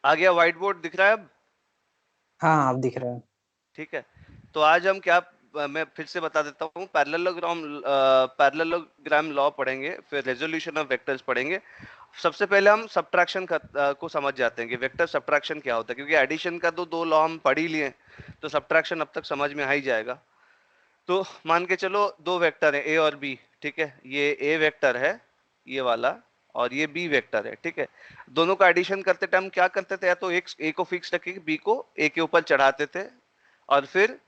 आ गया, white board दिख रहा है अब? हाँ अब दिख रहा है। ठीक है। तो आज हम क्या, मैं फिर से बता देता हूँ, पैरेललोग्राम लॉ पढ़ेंगे, फिर रेजोल्यूशन ऑफ वेक्टर्स पढ़ेंगे। सबसे पहले हम सब्ट्रैक्शन को समझ जाते हैं कि वेक्टर सब्ट्रैक्शन क्या होता है, क्योंकि एडिशन का तो दो लॉ हम पढ़ ही लिए हैं, तो सब्ट्रैक्शन अब तक समझ में आ ही जाएगा। तो मान के चलो दो वेक्टर है ए और बी, ठीक है, ये ए वेक्टर है ये वाला, और ये बी वेक्टर है, ठीक है। दोनों का एडिशन करते टाइम क्या करते थे, या तो एक ए को फिक्स रखे बी को ए के ऊपर चढ़ाते थे, और फिर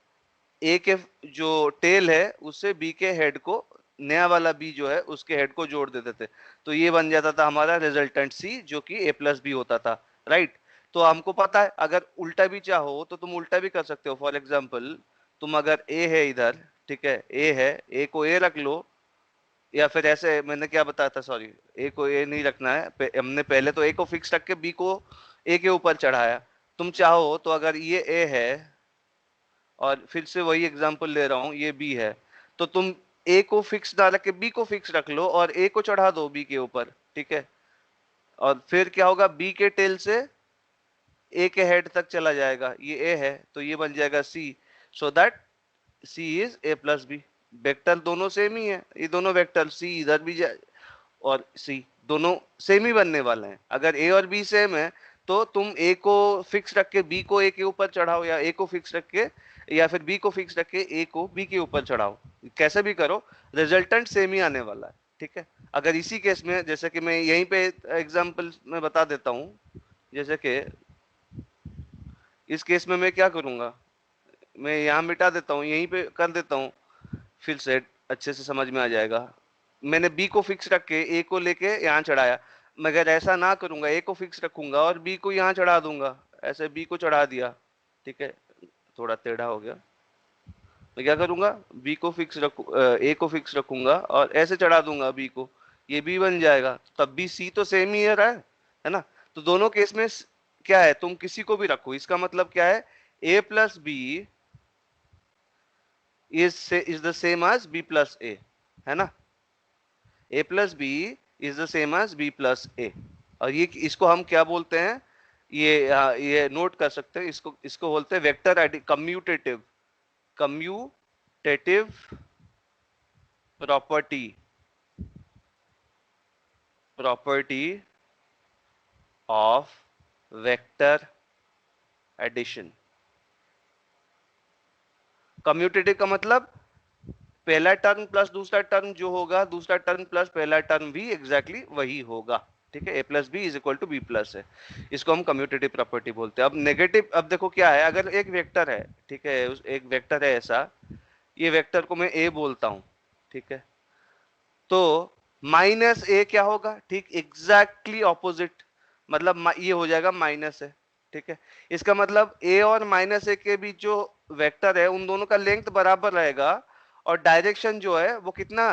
ए के जो टेल है उससे बी के हेड को, नया वाला बी जो है उसके हेड को जोड़ देते थे। तो ये बन जाता था हमारा रिजल्टेंट सी, जो कि ए प्लस बी होता था, राइट। तो हमको पता है अगर उल्टा भी चाहो तो तुम उल्टा भी कर सकते हो। फॉर एग्जाम्पल, तुम अगर ए है इधर, ठीक है, ए है, ए को ए रख लो, या फिर ऐसे, मैंने क्या बताया था, सॉरी, ए को ए नहीं रखना है, हमने पहले तो ए को फिक्स रख के बी को ए के ऊपर चढ़ाया। तुम चाहो तो अगर ये ए है, और फिर से वही एग्जांपल ले रहा हूं, ये बी है, तो तुम ए को फिक्स ना रख के बी को फिक्स रख लो और ए को चढ़ा दो बी के ऊपर, ठीक है। और फिर क्या होगा, बी के टेल से ए के हेड तक चला जाएगा, ये ए है तो ये बन जाएगा C, so that C is A plus B. Vector दोनों सेम ही है, ये दोनों वेक्टर सी इधर भी जाए और सी दोनों सेम ही बनने वाले हैं। अगर ए और बी सेम है तो तुम ए को फिक्स रख के बी को ए के ऊपर चढ़ाओ, या ए को फिक्स रख के, या फिर बी को फिक्स रख के ए को बी के ऊपर चढ़ाओ, कैसे भी करो, रिजल्टेंट सेम ही आने वाला है, ठीक है। अगर इसी केस में, जैसे कि मैं यहीं पे एग्जांपल में बता देता हूं, जैसे कि इस केस में मैं क्या करूंगा, मैं यहाँ मिटा देता हूँ, यहीं पे कर देता हूँ, फिर से अच्छे से समझ में आ जाएगा। मैंने बी को फिक्स रख के ए को लेके यहाँ चढ़ाया, मगर ऐसा ना करूंगा, ए को फिक्स रखूंगा और बी को यहाँ चढ़ा दूंगा, ऐसे बी को चढ़ा दिया, ठीक है, थोड़ा टेढ़ा हो गया। मैं क्या करूंगा, बी को फिक्स रखू, ए को फिक्स रखूंगा और ऐसे चढ़ा दूंगा बी को, ये बी बन जाएगा, तब भी सी तो सेम ही है ना। तो दोनों केस में क्या है, तुम किसी को भी रखो, इसका मतलब क्या है, A plus B is the same as B plus A, है ना। A plus B is the same as B plus A. और ये इसको हम क्या बोलते हैं, ये नोट कर सकते हैं, इसको इसको बोलते हैं vector commutative, commutative property, property of vector addition. Commutative का मतलब पहला टर्म प्लस दूसरा टर्म जो होगा, दूसरा टर्म प्लस पहला टर्म भी एग्जैक्टली वही होगा, ठीक है। A plus B is equal to B plus है, इसको हम कम्यूटेटिव प्रॉपर्टी बोलते हैं। अब नेगेटिव, अब देखो क्या है, अगर एक वेक्टर है, ठीक है, एक वेक्टर है ऐसा, ये वेक्टर को मैं ए बोलता हूं, ठीक है, तो माइनस ए क्या होगा, ठीक एग्जैक्टली ऑपोजिट, मतलब ये हो जाएगा माइनस है, ठीक है। इसका मतलब ए और माइनस ए के बीच जो वेक्टर है उन दोनों का लेंथ बराबर रहेगा, और डायरेक्शन जो है वो कितना,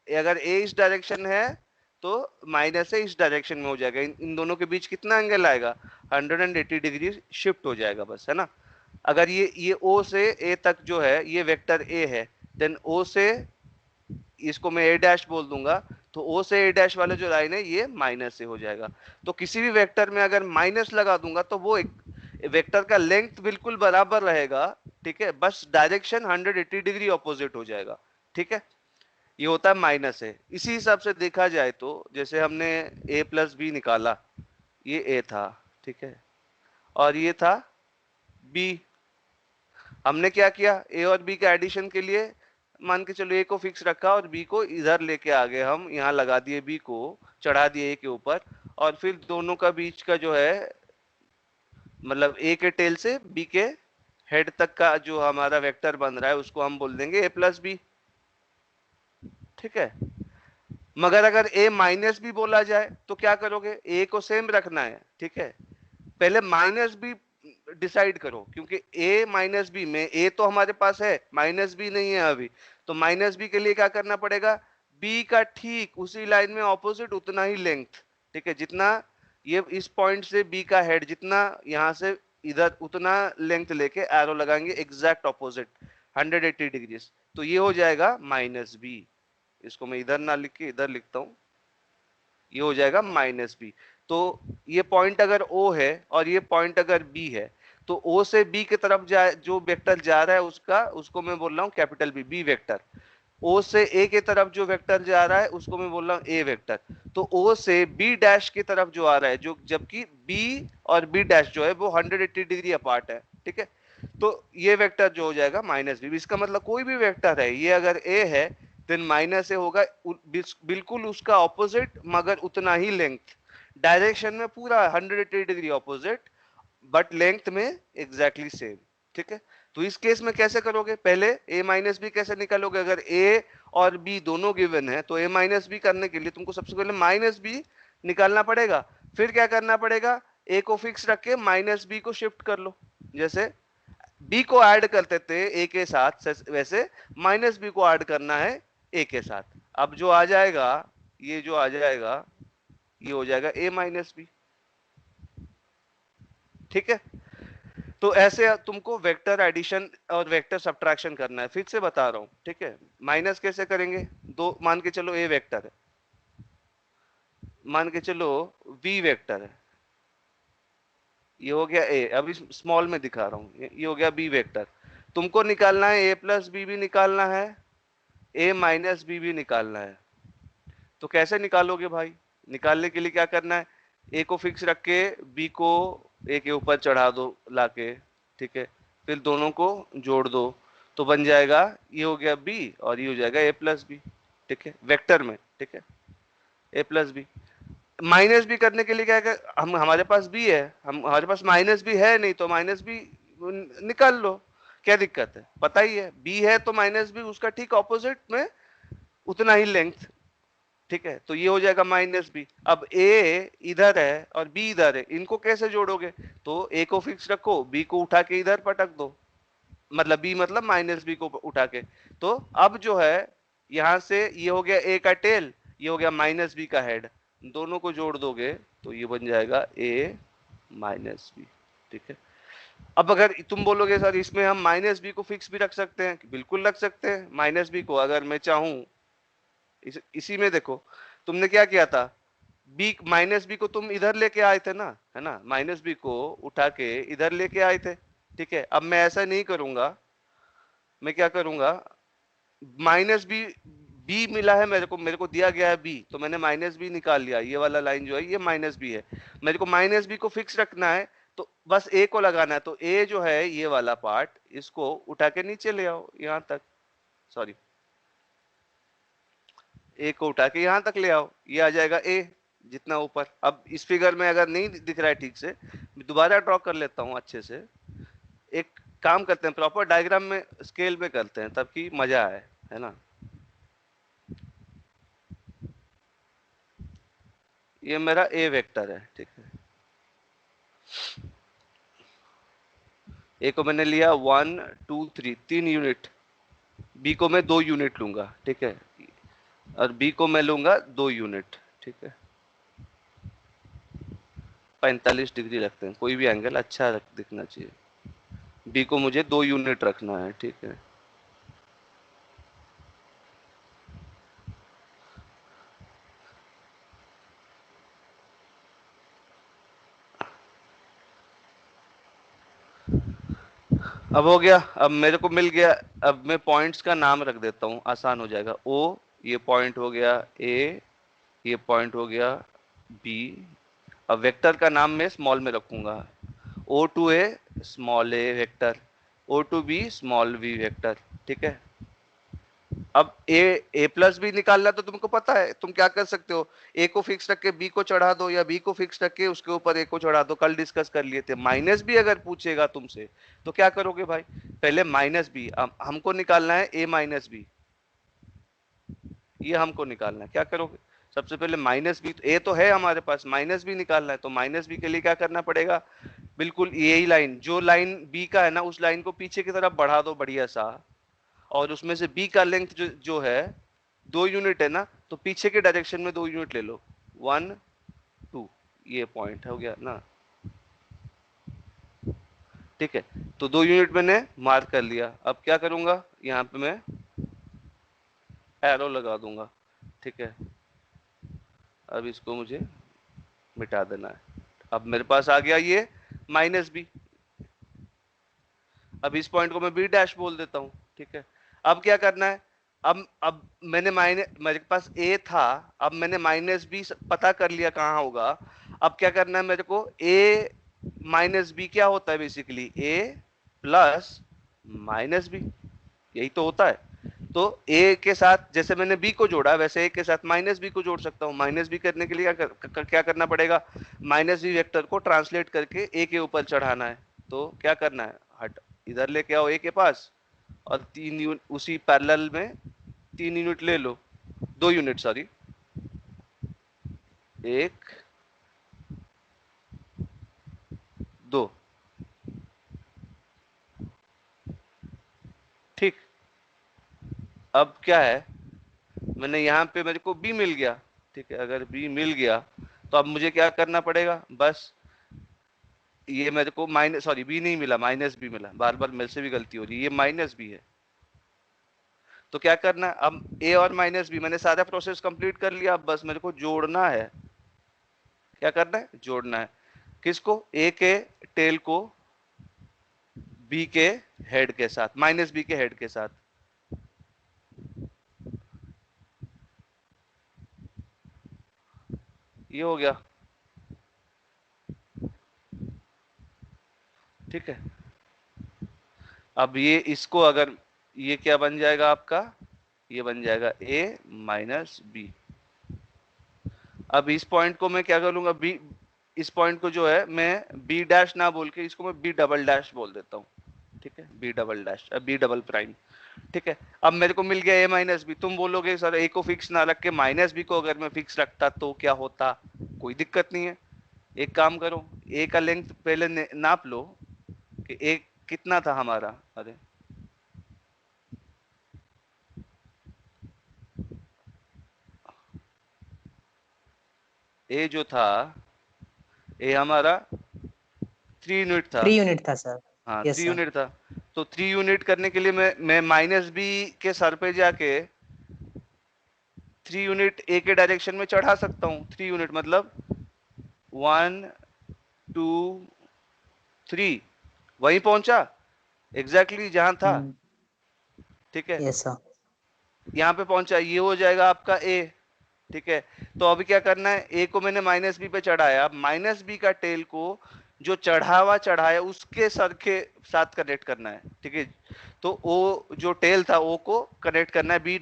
अगर ए इस डायरेक्शन है तो माइनस ए इस डायरेक्शन में हो जाएगा, इन दोनों के बीच कितना एंगल आएगा, 180 डिग्री शिफ्ट हो जाएगा, बस, है ना। अगर ये ओ से ए तक जो है ये वेक्टर ए है, देन ओ से, इसको मैं ए डैश बोल दूंगा, तो ओ से ए डैश वाले जो लाइन है ये माइनस से हो जाएगा। तो किसी भी वेक्टर में अगर माइनस लगा दूंगा तो वो एक वेक्टर का लेंथ बिल्कुल बराबर रहेगा, ठीक है, बस डायरेक्शन 180 डिग्री ऑपोजिट हो जाएगा, ठीक है। ये होता है माइनस है। इसी हिसाब से देखा जाए तो जैसे हमने ए प्लस बी निकाला, ये ए था, ठीक है, और ये था बी। हमने क्या किया, ए और बी के एडिशन के लिए मान के चलो ए को फिक्स रखा और बी को इधर लेके आ गए, हम यहाँ लगा दिए, बी को चढ़ा दिए ए के ऊपर, और फिर दोनों का बीच का जो है, मतलब ए के टेल से बी के हेड तक का जो हमारा वेक्टर बन रहा है उसको हम बोल देंगे ए प्लस बी, ठीक है। मगर अगर ए माइनस बी बोला जाए तो क्या करोगे, ए को सेम रखना है, ठीक है, पहले माइनस बी डिसाइड करो, क्योंकि ए माइनस बी में ए तो हमारे पास है, माइनस बी नहीं है अभी, तो माइनस बी के लिए क्या करना पड़ेगा, बी का ठीक उसी लाइन में ऑपोजिट उतना ही लेंथ, ठीक है, जितना ये इस पॉइंट से बी का हेड जितना यहां से इधर उतना लेंथ लेके एरो लगाएंगे एग्जैक्ट ऑपोजिट 180 डिग्री, तो ये हो जाएगा माइनस बी। इसको मैं इधर ना लिख के इधर लिखता हूं, ये हो जाएगा माइनस बी। तो ये पॉइंट अगर O है और ये पॉइंट अगर B है, तो O से B की तरफ जो वेक्टर जा रहा है उसको मैं बोल रहा हूँ कैपिटल B वेक्टर। O से A की तरफ जो वेक्टर जा रहा है उसको मैं बोल रहा हूँ A वेक्टर। तो O से B डैश की तरफ जो आ रहा है, जो जबकि B और B डैश जो है वो 180 डिग्री अपार्ट है, ठीक है। तो ये वेक्टर जो हो जाएगा -b। इसका मतलब कोई भी वेक्टर है, ये अगर A है देन -a होगा, बिल्कुल उसका ऑपोजिट मगर उतना ही लेंथ, डायरेक्शन में पूरा 180 डिग्री ऑपोजिट, बट लेंथ में एग्जैक्टली सेम, ठीक है। तो इस केस में कैसे करोगे, पहले a माइनस बी कैसे निकालोगे? अगर a और b दोनों गिवन है तो a माइनस बी करने के लिए तुमको सबसे पहले माइनस बी निकालना पड़ेगा। फिर क्या करना पड़ेगा, a को फिक्स रख के माइनस बी को शिफ्ट कर लो। जैसे b को ऐड करते थे a के साथ, वैसे माइनस बी को ऐड करना है a के साथ। अब जो आ जाएगा, ये जो आ जाएगा ये हो जाएगा a माइनस बी, ठीक है। तो ऐसे तुमको वेक्टर एडिशन और वेक्टर सब्ट्रैक्शन करना है, फिर से बता रहा हूं, ठीक है। माइनस कैसे करेंगे, दो मान के चलो a वेक्टर है, मान के चलो v वेक्टर है, ये हो गया a, अभी स्मॉल में दिखा रहा हूं, ये हो गया b वेक्टर। तुमको निकालना है a प्लस बी भी निकालना है, a माइनस बी भी निकालना है। तो कैसे निकालोगे भाई, निकालने के लिए क्या करना है, a को फिक्स रख के b को a के ऊपर चढ़ा दो लाके, ठीक है। फिर दोनों को जोड़ दो तो बन जाएगा, ये हो गया b और ये हो जाएगा a प्लस बी, ठीक है, वेक्टर में, ठीक है, a plus B. Minus B करने के लिए क्या है, हम हमारे पास b है, हमारे पास माइनस बी है नहीं, तो माइनस बी निकाल लो, क्या दिक्कत है, पता ही है b है तो माइनस बी उसका ठीक ऑपोजिट में उतना ही लेंथ, ठीक है। तो ये हो जाएगा -b। अब a इधर है और b इधर है, इनको कैसे जोड़ोगे, तो a को फिक्स रखो, b को उठा के इधर पटक दो, मतलब b मतलब -b को उठा के। तो अब जो है यहां से ये हो गया a का टेल, ये हो गया -b का हेड, दोनों को जोड़ दोगे तो ये बन जाएगा a -b, ठीक है। अब अगर तुम बोलोगे सर इसमें हम -b को फिक्स भी रख सकते हैं, बिल्कुल रख सकते हैं। -b को अगर मैं चाहूं, इसी में देखो तुमने क्या किया था, -b को तुम इधर लेके आए थे ना, है ना, -b को उठा के इधर लेके आए थे, ठीक है। अब मैं ऐसा नहीं करूंगा, मैं क्या करूंगा, -b b मिला है मेरे को दिया गया है b, तो मैंने -b निकाल लिया, ये वाला लाइन जो है ये -b है, मेरे को -b को फिक्स रखना है, तो बस a को लगाना है। तो a जो है ये वाला पार्ट, इसको उठा के नीचे ले आओ यहां तक, सॉरी, ए को उठा के यहां तक ले आओ, ये आ जाएगा ए जितना ऊपर। अब इस फिगर में अगर नहीं दिख रहा है ठीक से, दोबारा ड्रॉ कर लेता हूं अच्छे से। एक काम करते हैं, प्रॉपर डायग्राम में स्केल में करते हैं, तब की मजा आए, है ना। ये मेरा ए वेक्टर है, ठीक है। ए को मैंने लिया 1 2 3 3 यूनिट, बी को मैं 2 यूनिट लूंगा, ठीक है, और बी को मैं लूंगा 2 यूनिट, ठीक है। 45 डिग्री रखते हैं, कोई भी एंगल अच्छा दिखना चाहिए। बी को मुझे 2 यूनिट रखना है, ठीक है। अब हो गया, अब मेरे को मिल गया। अब मैं पॉइंट्स का नाम रख देता हूँ, आसान हो जाएगा। ओ ये पॉइंट हो गया, ए ये पॉइंट हो गया, बी। अब वेक्टर का नाम मैं स्मॉल में रखूंगा, O to A small A vector, O to B small B vector, ठीक है। अब ए प्लस बी निकालना तो तुमको पता है, तुम क्या कर सकते हो, ए को फिक्स रख के बी को चढ़ा दो, या बी को फिक्स रख के उसके ऊपर ए को चढ़ा दो, कल डिस्कस कर लिए थे। माइनस बी अगर पूछेगा तुमसे तो क्या करोगे भाई, पहले -b, हमको निकालना है a -b, ये हमको निकालना है, क्या करोगे, सबसे पहले -b, तो a तो है हमारे पास, -b निकालना है, तो -b के लिए क्या करना पड़ेगा, बिल्कुल यही लाइन, जो लाइन b का है ना, उस लाइन को पीछे की तरफ बढ़ा दो बढ़िया सा, और उसमें से b का लेंथ जो है 2 यूनिट है ना, तो पीछे के डायरेक्शन में 2 यूनिट ले लो, 1 2, ये पॉइंट हो गया ना, ठीक है। तो 2 यूनिट मैंने मार्क कर लिया। अब क्या करूंगा, यहाँ पे मैं एरो लगा दूंगा, ठीक है। अब इसको मुझे मिटा देना है। अब मेरे पास आ गया ये माइनस बी। अब इस पॉइंट को मैं बी डैश बोल देता हूँ, ठीक है। अब क्या करना है, अब मैंने मेरे पास ए था, अब मैंने माइनस बी पता कर लिया कहाँ होगा। अब क्या करना है मेरे को, ए माइनस बी क्या होता है, बेसिकली ए प्लस माइनस बी, यही तो होता है। तो ए के साथ जैसे मैंने बी को जोड़ा, वैसे ए के साथ माइनस बी को जोड़ सकता हूँ। माइनस बी करने के लिए क्या करना पड़ेगा, माइनस बी वेक्टर को ट्रांसलेट करके ए के ऊपर चढ़ाना है। तो क्या करना है, हट इधर लेके आओ ए के पास, और उसी पैरेलल में 3 यूनिट ले लो, 2 यूनिट सॉरी, 1 2, ठीक। अब क्या है, मैंने यहाँ पे मेरे को बी मिल गया, ठीक है। अगर बी मिल गया तो अब मुझे क्या करना पड़ेगा, बस ये मेरे को माइनस, सॉरी बी नहीं मिला, माइनस बी मिला, बार बार मेरे से भी गलती हो रही है, ये माइनस बी है। तो क्या करना है, अब ए और माइनस बी मैंने सारा प्रोसेस कंप्लीट कर लिया, अब बस मेरे को जोड़ना है। क्या करना है, जोड़ना है। किसको, ए के टेल को बी के हेड के साथ, माइनस बी के हेड के साथ। ये हो गया, ठीक है। अब ये इसको अगर, ये क्या बन जाएगा आपका, ये बन जाएगा a माइनस बी। अब इस पॉइंट को मैं क्या करूंगा, बी, इस पॉइंट को जो है मैं बी डैश ना बोल के इसको मैं बी डबल डैश बोल देता हूँ, ठीक है। B double dash, B double prime, ठीक है। अब मेरे को मिल गया ए माइनस बी। तुम बोलोगे सर ए को फिक्स ना रख के माइनस बी को अगर मैं फिक्स रखता तो क्या होता, कोई दिक्कत नहीं है। एक काम करो, ए का लेंथ पहले नाप लो कि ए कितना था हमारा, अरे ए जो था, ए हमारा 3 यूनिट था। 3 यूनिट था सर। हाँ यस 3 सर। यूनिट था। तो 3 यूनिट करने के लिए मैं माइनस बी के सर पे जाके 3 यूनिट ए के डायरेक्शन में चढ़ा सकता हूँ। 3 यूनिट मतलब 1 2 3, वहीं पहुंचा एग्जैक्टली जहां था, ठीक है। Yes sir. यहाँ पे पहुंचा, ये हो जाएगा आपका ए, ठीक है। तो अभी क्या करना है, ए को मैंने माइनस बी पे चढ़ाया, माइनस बी का टेल को जो चढ़ावा चढ़ाया उसके सर के साथ कनेक्ट करना है, ठीक है। तो ओ जो टेल था ओ को कनेक्ट करना है बी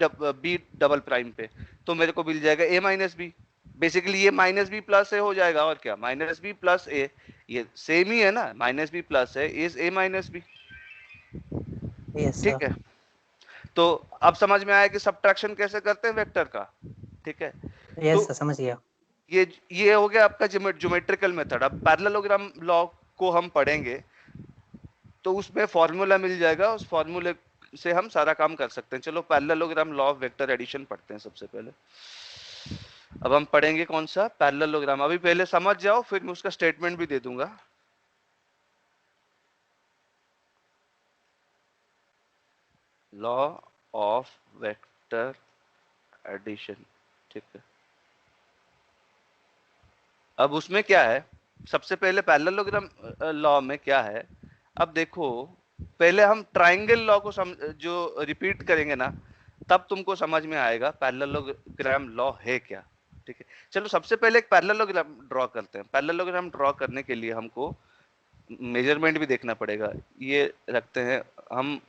डबल प्राइम पे। तो मेरे को मिल जाएगा ए माइनस बी। बेसिकली ये माइनस बी प्लस ए हो जाएगा, और क्या, माइनस बी प्लस ए, ये सेम ही है ना, minus B plus A is A minus B, yes ठीक सर। है। तो अब समझ में आया कि सब्ट्रैक्शन कैसे करते हैं वेक्टर का, ठीक है। यस तो सर, समझ गया। ये हो गया आपका ज्योमेट्रिकल मेथड। अब पैरेललोग्राम लॉ को हम पढ़ेंगे तो उसमें फॉर्मूला मिल जाएगा, उस फॉर्मूले से हम सारा काम कर सकते हैं। चलो parallelogram law of vector addition पढ़ते हैं सबसे पहले। अब हम पढ़ेंगे कौन सा, पैरेललोग्राम। अभी पहले समझ जाओ, फिर मैं उसका स्टेटमेंट भी दे दूंगा। लॉ ऑफ वेक्टर एडिशन, ठीक है। अब उसमें क्या है, सबसे पहले पैरेललोग्राम लॉ में क्या है, अब देखो, पहले हम ट्राइंगल लॉ को जो रिपीट करेंगे ना, तब तुमको समझ में आएगा पैरेललोग्राम लॉ है क्या, ठीक है। चलो सबसे पहले एक पैरेललोग्राम ड्रॉ करते हैं। पैरेललोग्राम ड्रॉ करने के लिए हमको मेजरमेंट भी देखना पड़ेगा। ये रखते हैं हम,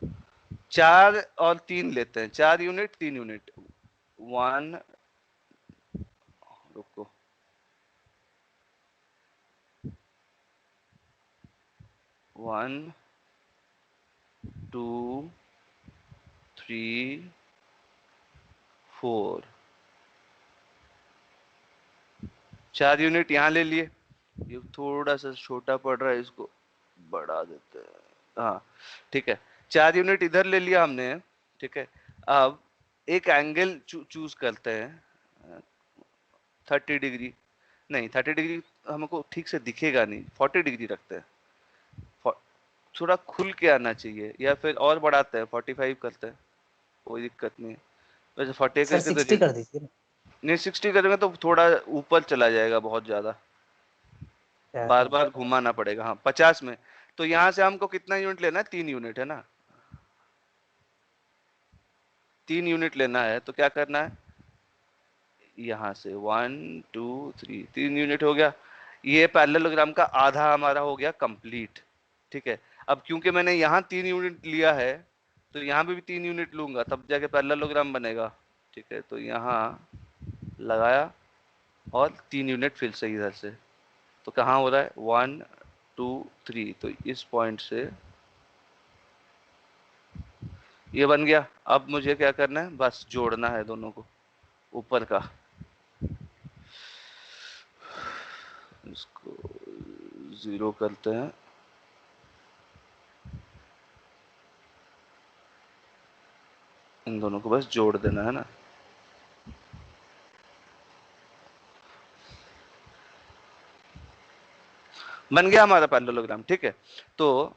4 और 3 लेते हैं, 4 यूनिट 3 यूनिट, 1, रुको, 1 2 3 4, 4 यूनिट यहाँ ले लिए। ये थोड़ा सा छोटा पड़ रहा है, इसको बढ़ा देते हैं, हाँ ठीक है। 4 यूनिट इधर ले लिया हमने, ठीक है। अब एक एंगल चूज करते हैं, 30 डिग्री, नहीं 30 डिग्री हमको ठीक से दिखेगा नहीं, 40 डिग्री रखते हैं। थोड़ा खुल के आना चाहिए, या फिर और बढ़ाते हैं, 45 करते हैं, कोई दिक्कत नहीं है। वैसे 40 सर करके तो 60 कर दीजिए ना। नहीं 60 करेंगे तो थोड़ा ऊपर चला जाएगा बहुत ज्यादा, बार बार घुमाना पड़ेगा। हाँ 50 में, तो यहाँ से हमको कितना यूनिट लेना है, 3 यूनिट है ना, 3 यूनिट लेना है। तो क्या करना है, यहाँ से 1 2 3, 3 यूनिट हो गया। ये पैरेललोग्राम का आधा हमारा हो गया कंप्लीट। ठीक है, अब क्योंकि मैंने यहाँ 3 यूनिट लिया है तो यहाँ पे भी 3 यूनिट लूंगा, तब जाके पैरेललोग्राम बनेगा। ठीक है, तो यहाँ लगाया और 3 यूनिट फिर से इधर से, तो कहाँ हो रहा है 1 2 3, तो इस पॉइंट से ये बन गया। अब मुझे क्या करना है, बस जोड़ना है दोनों को, ऊपर का इसको 0 करते हैं, इन दोनों को बस जोड़ देना है ना। बन गया हमारा पैरेललोग्राम। ठीक है, तो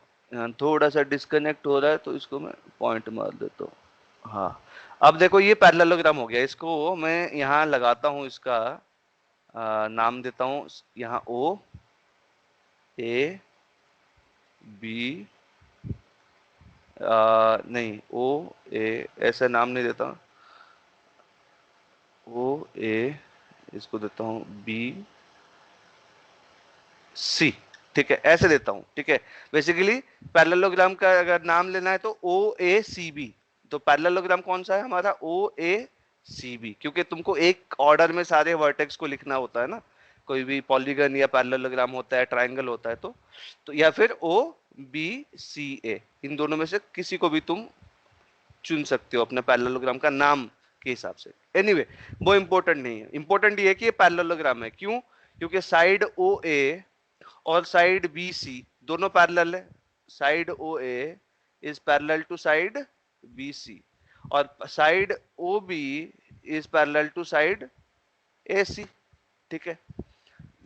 थोड़ा सा डिस्कनेक्ट हो रहा है तो इसको मैं पॉइंट मार देता हूँ। हाँ, अब देखो ये पैरेललोग्राम हो गया। इसको मैं यहाँ लगाता हूँ, इसका नाम देता हूँ यहाँ ओ ए बी, नहीं ओ ए ऐसा नाम नहीं देता, ओ ए, इसको देता हूँ बी सी। ठीक है, ऐसे देता हूं। ठीक है, बेसिकली पैरेललोग्राम का अगर नाम लेना है तो ओ ए सी बी, तो पैरेललोग्राम कौन सा है हमारा, ओ ए सी बी, क्योंकि तुमको एक ऑर्डर में सारे वर्टेक्स को लिखना होता है ना, कोई भी पॉलीगन या पैरेललोग्राम होता है, ट्राइंगल होता है, तो या फिर ओ बी सी ए, इन दोनों में से किसी को भी तुम चुन सकते हो अपने पैरेललोग्राम का नाम के हिसाब से। एनीवे वो इंपॉर्टेंट नहीं है, इंपॉर्टेंट ये है कि ये पैरेललोग्राम है। क्यों, क्योंकि साइड ओ ए और साइड बी सी दोनों पैरेलल है। Side O A is parallel to side B C, और side O B is parallel to side A C. ठीक है,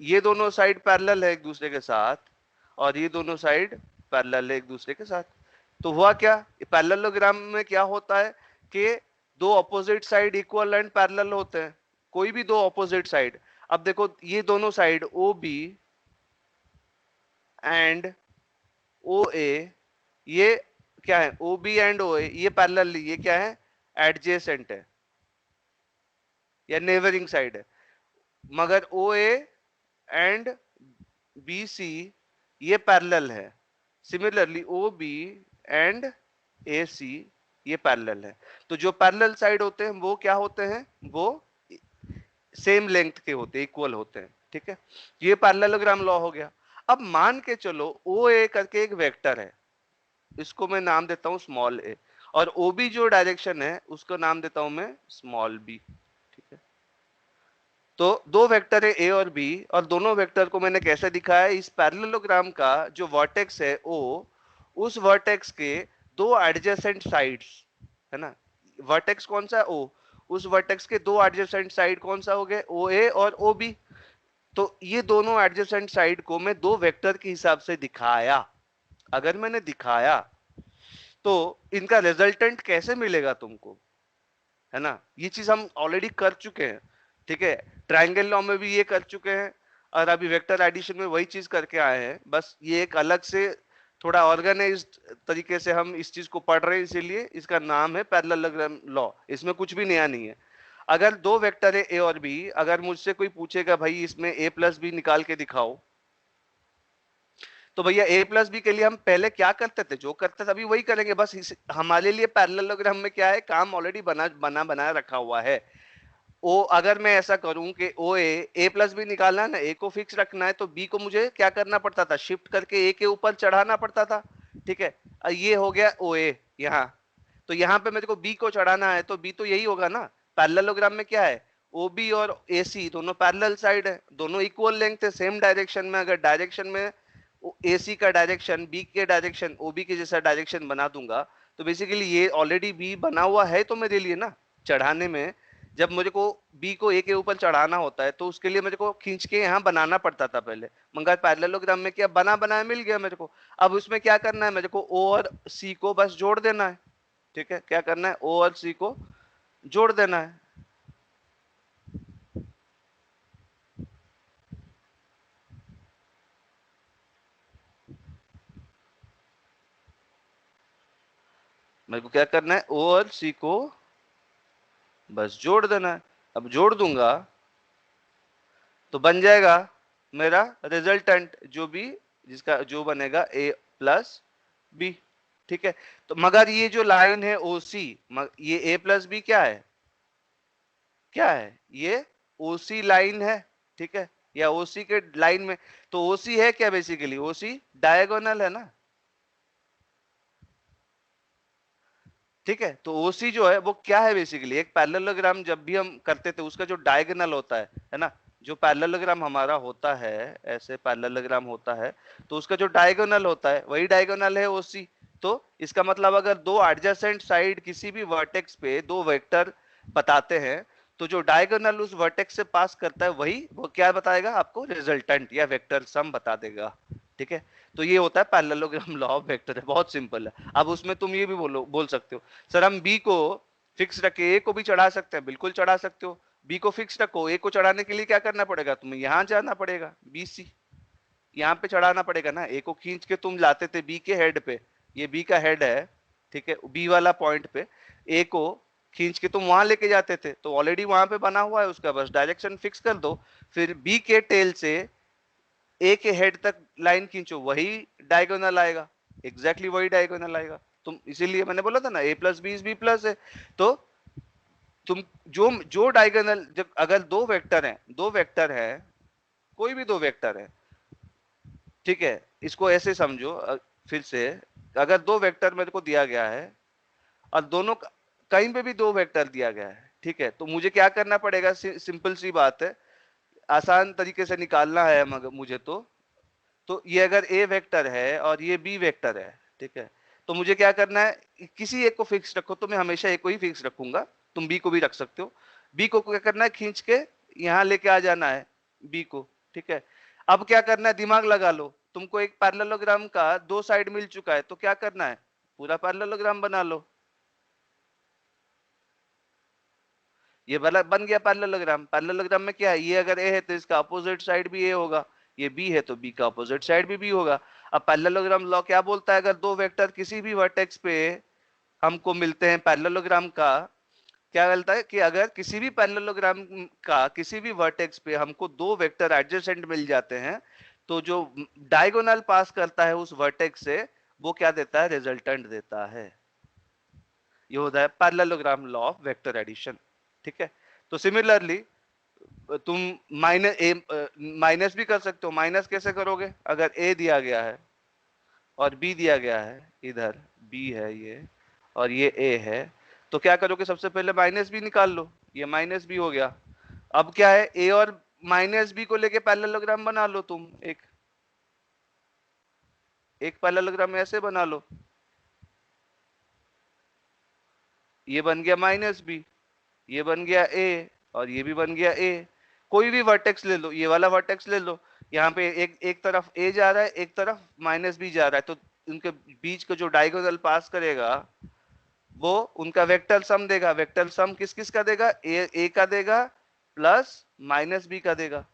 ये दोनों साइड पैरेलल है एक दूसरे के साथ, और ये दोनों साइड पैरेलल है एक दूसरे के साथ। तो हुआ क्या, पैरेललोग्राम में क्या होता है कि दो opposite side equal and parallel होते हैं, कोई भी दो अपोजिट साइड। अब देखो ये दोनों साइड ओ बी एंड ओ ए, ये क्या है, ओ बी एंड ओ ए, ये पैरेलल, ये क्या है, एडजेसेंट है या नेबरिंग साइड है। मगर ओ ए एंड बी सी ये पैरेलल है। सिमिलरली ओ बी एंड ए सी ये पैरेलल है। तो जो पैरेलल साइड होते हैं वो क्या होते हैं, वो सेम लेंथ के होते हैं, इक्वल होते हैं। ठीक है, ये पैरेललोग्राम लॉ हो गया। अब मान के चलो ओ ए करके एक वेक्टर है, इसको मैं नाम देता हूं स्मॉल ए, और ओ बी जो डायरेक्शन है उसको नाम देता हूं मैं स्मॉल बी। ठीक है, तो दो वेक्टर है ए और बी, और दोनों वेक्टर को मैंने कैसे दिखाया है, इस पैरेललोग्राम का जो वर्टेक्स है ओ, उस वर्टेक्स के दो एडजेसेंट साइड्स है ना, वर्टेक्स कौन सा है ओ, उस वर्टेक्स के दो एडजेसेंट साइड कौन सा हो गए, ओ ए और ओ बी। तो ये दोनों एडजेसेंट साइड को मैं दो वेक्टर के हिसाब से दिखाया। अगर मैंने दिखाया तो इनका रिजल्टेंट कैसे मिलेगा तुमको, है ना, ये चीज हम ऑलरेडी कर चुके हैं। ठीक है, ट्रायंगल लॉ में भी ये कर चुके हैं, और अभी वेक्टर एडिशन में वही चीज करके आए हैं, बस ये एक अलग से थोड़ा ऑर्गेनाइज्ड तरीके से हम इस चीज को पढ़ रहे हैं, इसीलिए इसका नाम है पैरेललोग्राम लॉ, इसमें कुछ भी नया नहीं है। अगर दो वेक्टर है ए और बी, अगर मुझसे कोई पूछेगा भाई इसमें ए प्लस बी निकाल के दिखाओ, तो भैया ए प्लस बी के लिए हम पहले क्या करते थे, जो करते थे अभी वही करेंगे, बस हमारे लिए पैरेललोग्राम में क्या है, काम ऑलरेडी बना रखा हुआ है। ओ अगर मैं ऐसा करूं कि ओ ए प्लस बी निकालना है ना, ए को फिक्स रखना है, तो बी को मुझे क्या करना पड़ता था, शिफ्ट करके ए के ऊपर चढ़ाना पड़ता था। ठीक है, ये हो गया ओ ए यहाँ, तो यहाँ पे मेरे को बी को चढ़ाना है, तो बी तो यही होगा ना, पैरेललोग्राम में क्या है, ओ बी और ए सी दोनों पैरेलल साइड है, दोनों इक्वल लेंथ है, सेम डायरेक्शन में। अगर डायरेक्शन में ए सी का डायरेक्शन बी के डायरेक्शन ओ बी के जैसा डायरेक्शन बना दूंगा, तो बेसिकली ये ऑलरेडी बी बना हुआ है तो मेरे लिए ना, चढ़ाने में जब मुझे को बी को ए के ऊपर चढ़ाना होता है तो उसके लिए मेरे को खींच के यहाँ बनाना पड़ता था पहले, मगर पैरेललोग्राम में क्या बना बनाया मिल गया मेरे को। अब उसमें क्या करना है, मेरे को ओ और सी को बस जोड़ देना है। ठीक है, क्या करना है, ओ और सी को जोड़ देना है। मेरे को क्या करना है, ओ और सी को बस जोड़ देना है। अब जोड़ दूंगा तो बन जाएगा मेरा रिजल्टेंट, जो भी जिसका जो बनेगा ए प्लस बी। ठीक है, तो मगर ये जो लाइन है ओ सी, ये ए प्लस बी क्या है, क्या है, ये ओसी लाइन है। ठीक है, या ओसी के लाइन में, तो ओसी है क्या, बेसिकली ओसी डायगोनल है ना। ठीक है, तो ओसी जो है वो क्या है, बेसिकली एक पैरेललोग्राम जब भी हम करते थे उसका जो डायगोनल होता है ना, जो पैरेललोग्राम हमारा होता है, ऐसे पैरेललोग्राम होता है, तो उसका जो डायगोनल होता है वही डायगोनल है ओसी। तो इसका मतलब अगर दो एडजेसेंट साइड किसी भी वर्टेक्स पे दो वेक्टर बताते हैं, तो जो डायगोनल उस वर्टेक्स से पास करता है वही वो क्या बताएगा आपको, रिजल्टेंट या वेक्टर सम बता देगा। ठीक है, तो ये होता है पैरेललोग्राम लॉ ऑफ वेक्टर, है बहुत सिंपल है। अब उसमें तुम ये भी बोल सकते हो, सर हम बी को फिक्स रखे ए को भी चढ़ा सकते हैं, बिल्कुल चढ़ा सकते हो। बी को फिक्स रखो, ए को चढ़ाने के लिए क्या करना पड़ेगा, तुम्हें यहां जाना पड़ेगा, बी सी यहाँ पे चढ़ाना पड़ेगा ना। ए को खींच के तुम लाते थे बी के हेड पे, ये बी का हेड है, ठीक है, बी वाला पॉइंट पे ए को खींच के तुम वहां लेके जाते थे, तो ऑलरेडी वहां पे बना हुआ है उसका, बस डायरेक्शन फिक्स कर दो। फिर बी के टेल से ए के हेड तक लाइन खींचो, वही डायगोनल आएगा, एग्जैक्टली वही डायगोनल आएगा। तुम इसीलिए मैंने बोला था ना A plus B is B plus है। तो तुम जो जो डायगोनल, जब अगर दो वेक्टर है, कोई भी दो वेक्टर है, ठीक है, इसको ऐसे समझो, फिर से, अगर दो वेक्टर मेरे को दिया गया है और दोनों कहीं पे भी दो वेक्टर दिया गया है, ठीक है, तो मुझे क्या करना पड़ेगा, सिंपल सी बात है, आसान तरीके से निकालना है मगर मुझे तो ये अगर ए वेक्टर है और ये बी वेक्टर है, ठीक है, तो मुझे क्या करना है, किसी एक को फिक्स रखो, तो मैं हमेशा एक को ही फिक्स रखूंगा, तुम बी को भी रख सकते हो। बी को क्या करना है, खींच के यहां लेके आ जाना है बी को। ठीक है, अब क्या करना है, दिमाग लगा लो, तुमको एक पैरेललोग्राम का दो साइड मिल चुका है, तो क्या करना है, पूरा पैरेललोग्राम बना लो। ये वाला बन गया पैरेललोग्राम। पैरेललोग्राम में क्या है, ये अगर ए है तो इसका अपोजिट साइड भी ए होगा, ये बी है तो बी का अपोजिट साइड भी बी होगा। अब पैरेललोग्राम लॉ क्या बोलता है, अगर दो वेक्टर किसी भी वर्टेक्स पे हमको मिलते हैं पैरेललोग्राम का, क्या बोलता है कि अगर किसी भी पैरेललोग्राम का किसी भी वर्टेक्स पे हमको दो वेक्टर एडजेसेंट मिल जाते हैं, तो जो डायगोनल पास करता है उस वर्टेक्स से, वो क्या देता है, रिजल्टेंट देता है। ये होता है parallelogram law of vector addition. ठीक है, तो सिमिलरली तुम माइनस भी कर सकते हो। माइनस कैसे करोगे, अगर ए दिया गया है और बी दिया गया है, इधर बी है ये और ये ए है, तो क्या करोगे, सबसे पहले माइनस बी निकाल लो, ये माइनस बी हो गया। अब क्या है, ए और माइनस बी को लेके पैरेललोग्राम बना लो, तुम एक एक पैरेललोग्राम ऐसे बना लो, ये बन गया माइनस बी, ये बन गया ए और ये भी बन गया ए। कोई भी वर्टेक्स ले लो, ये वाला वर्टेक्स ले लो, यहाँ पे एक एक तरफ ए जा रहा है, एक तरफ माइनस बी जा रहा है, तो उनके बीच का जो डायगोनल पास करेगा वो उनका वेक्टर सम देगा। वेक्टर सम किस किस का देगा, ए का देगा प्लस माइनस बी का देगा,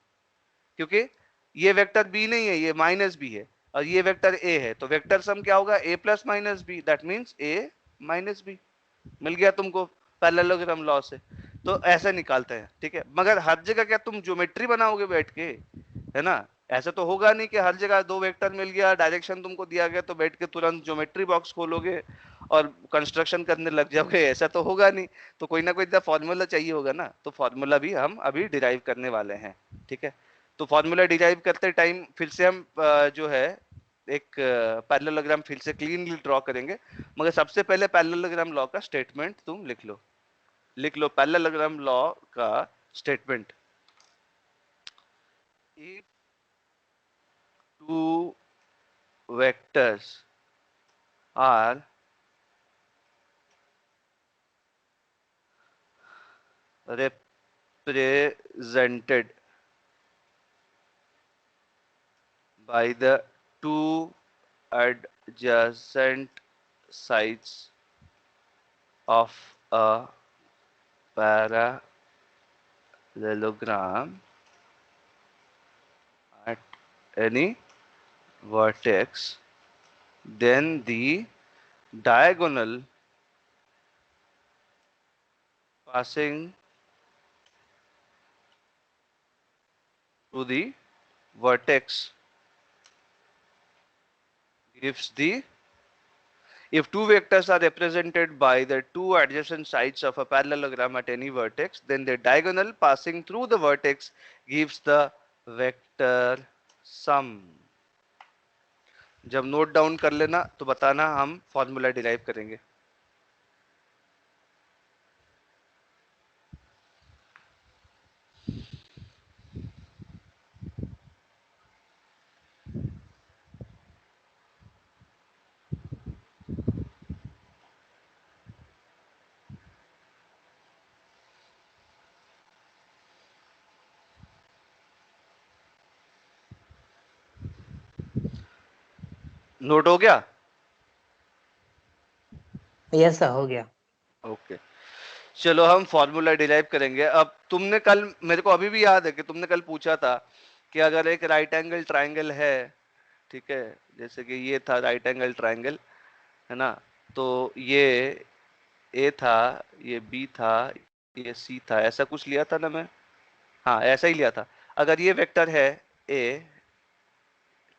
क्योंकि ये वेक्टर बी नहीं है, ये माइनस बी है, और ये वेक्टर ए है, तो वेक्टर सम क्या होगा, A plus minus B, that means A minus B. मिल गया तुमको पैरेललोग्राम लॉ से। तो ऐसे निकालते हैं, ठीक है, मगर हर जगह क्या तुम ज्योमेट्री बनाओगे बैठ के, है ना, ऐसा तो होगा नहीं कि हर जगह दो वेक्टर मिल गया, डायरेक्शन तुमको दिया गया तो बैठ के तुरंत ज्योमेट्री बॉक्स खोलोगे और कंस्ट्रक्शन करने लग जाओगे, ऐसा तो होगा नहीं। तो कोई ना कोई फॉर्मूला चाहिए होगा ना, तो फॉर्मूला भी हम अभी डिराइव करने वाले हैं। ठीक है, तो फॉर्मूला डिराइव करते टाइम फिर से हम जो है एक पैरेललोग्राम फिर से क्लीनली ड्रॉ करेंगे, मगर सबसे पहले पैरेललोग्राम लॉ का स्टेटमेंट तुम लिख लो पैरेललोग्राम लॉ का statement. If two vectors are represented by the two adjacent sides of a parallelogram at any vertex, then the diagonal passing to the vertex gives the, if two vectors are represented by the two adjacent sides of a parallelogram at any vertex, then the diagonal passing through the vertex gives the vector sum. जब note down कर लेना तो बताना, हम formula derive करेंगे. Note हो गया? Yes sir, हो गया. ओके, चलो हम फॉर्मूला डिराइव करेंगे. अब तुमने कल, मेरे को अभी भी याद है कि तुमने कल पूछा था कि अगर एक राइट एंगल ट्राइंगल है, ठीक है, जैसे कि ये था राइट एंगल ट्राइंगल, है ना, तो ये ए था, ये बी था, ये सी था, ऐसा कुछ लिया था ना मैं? हाँ, ऐसा ही लिया था. अगर ये वेक्टर है ए,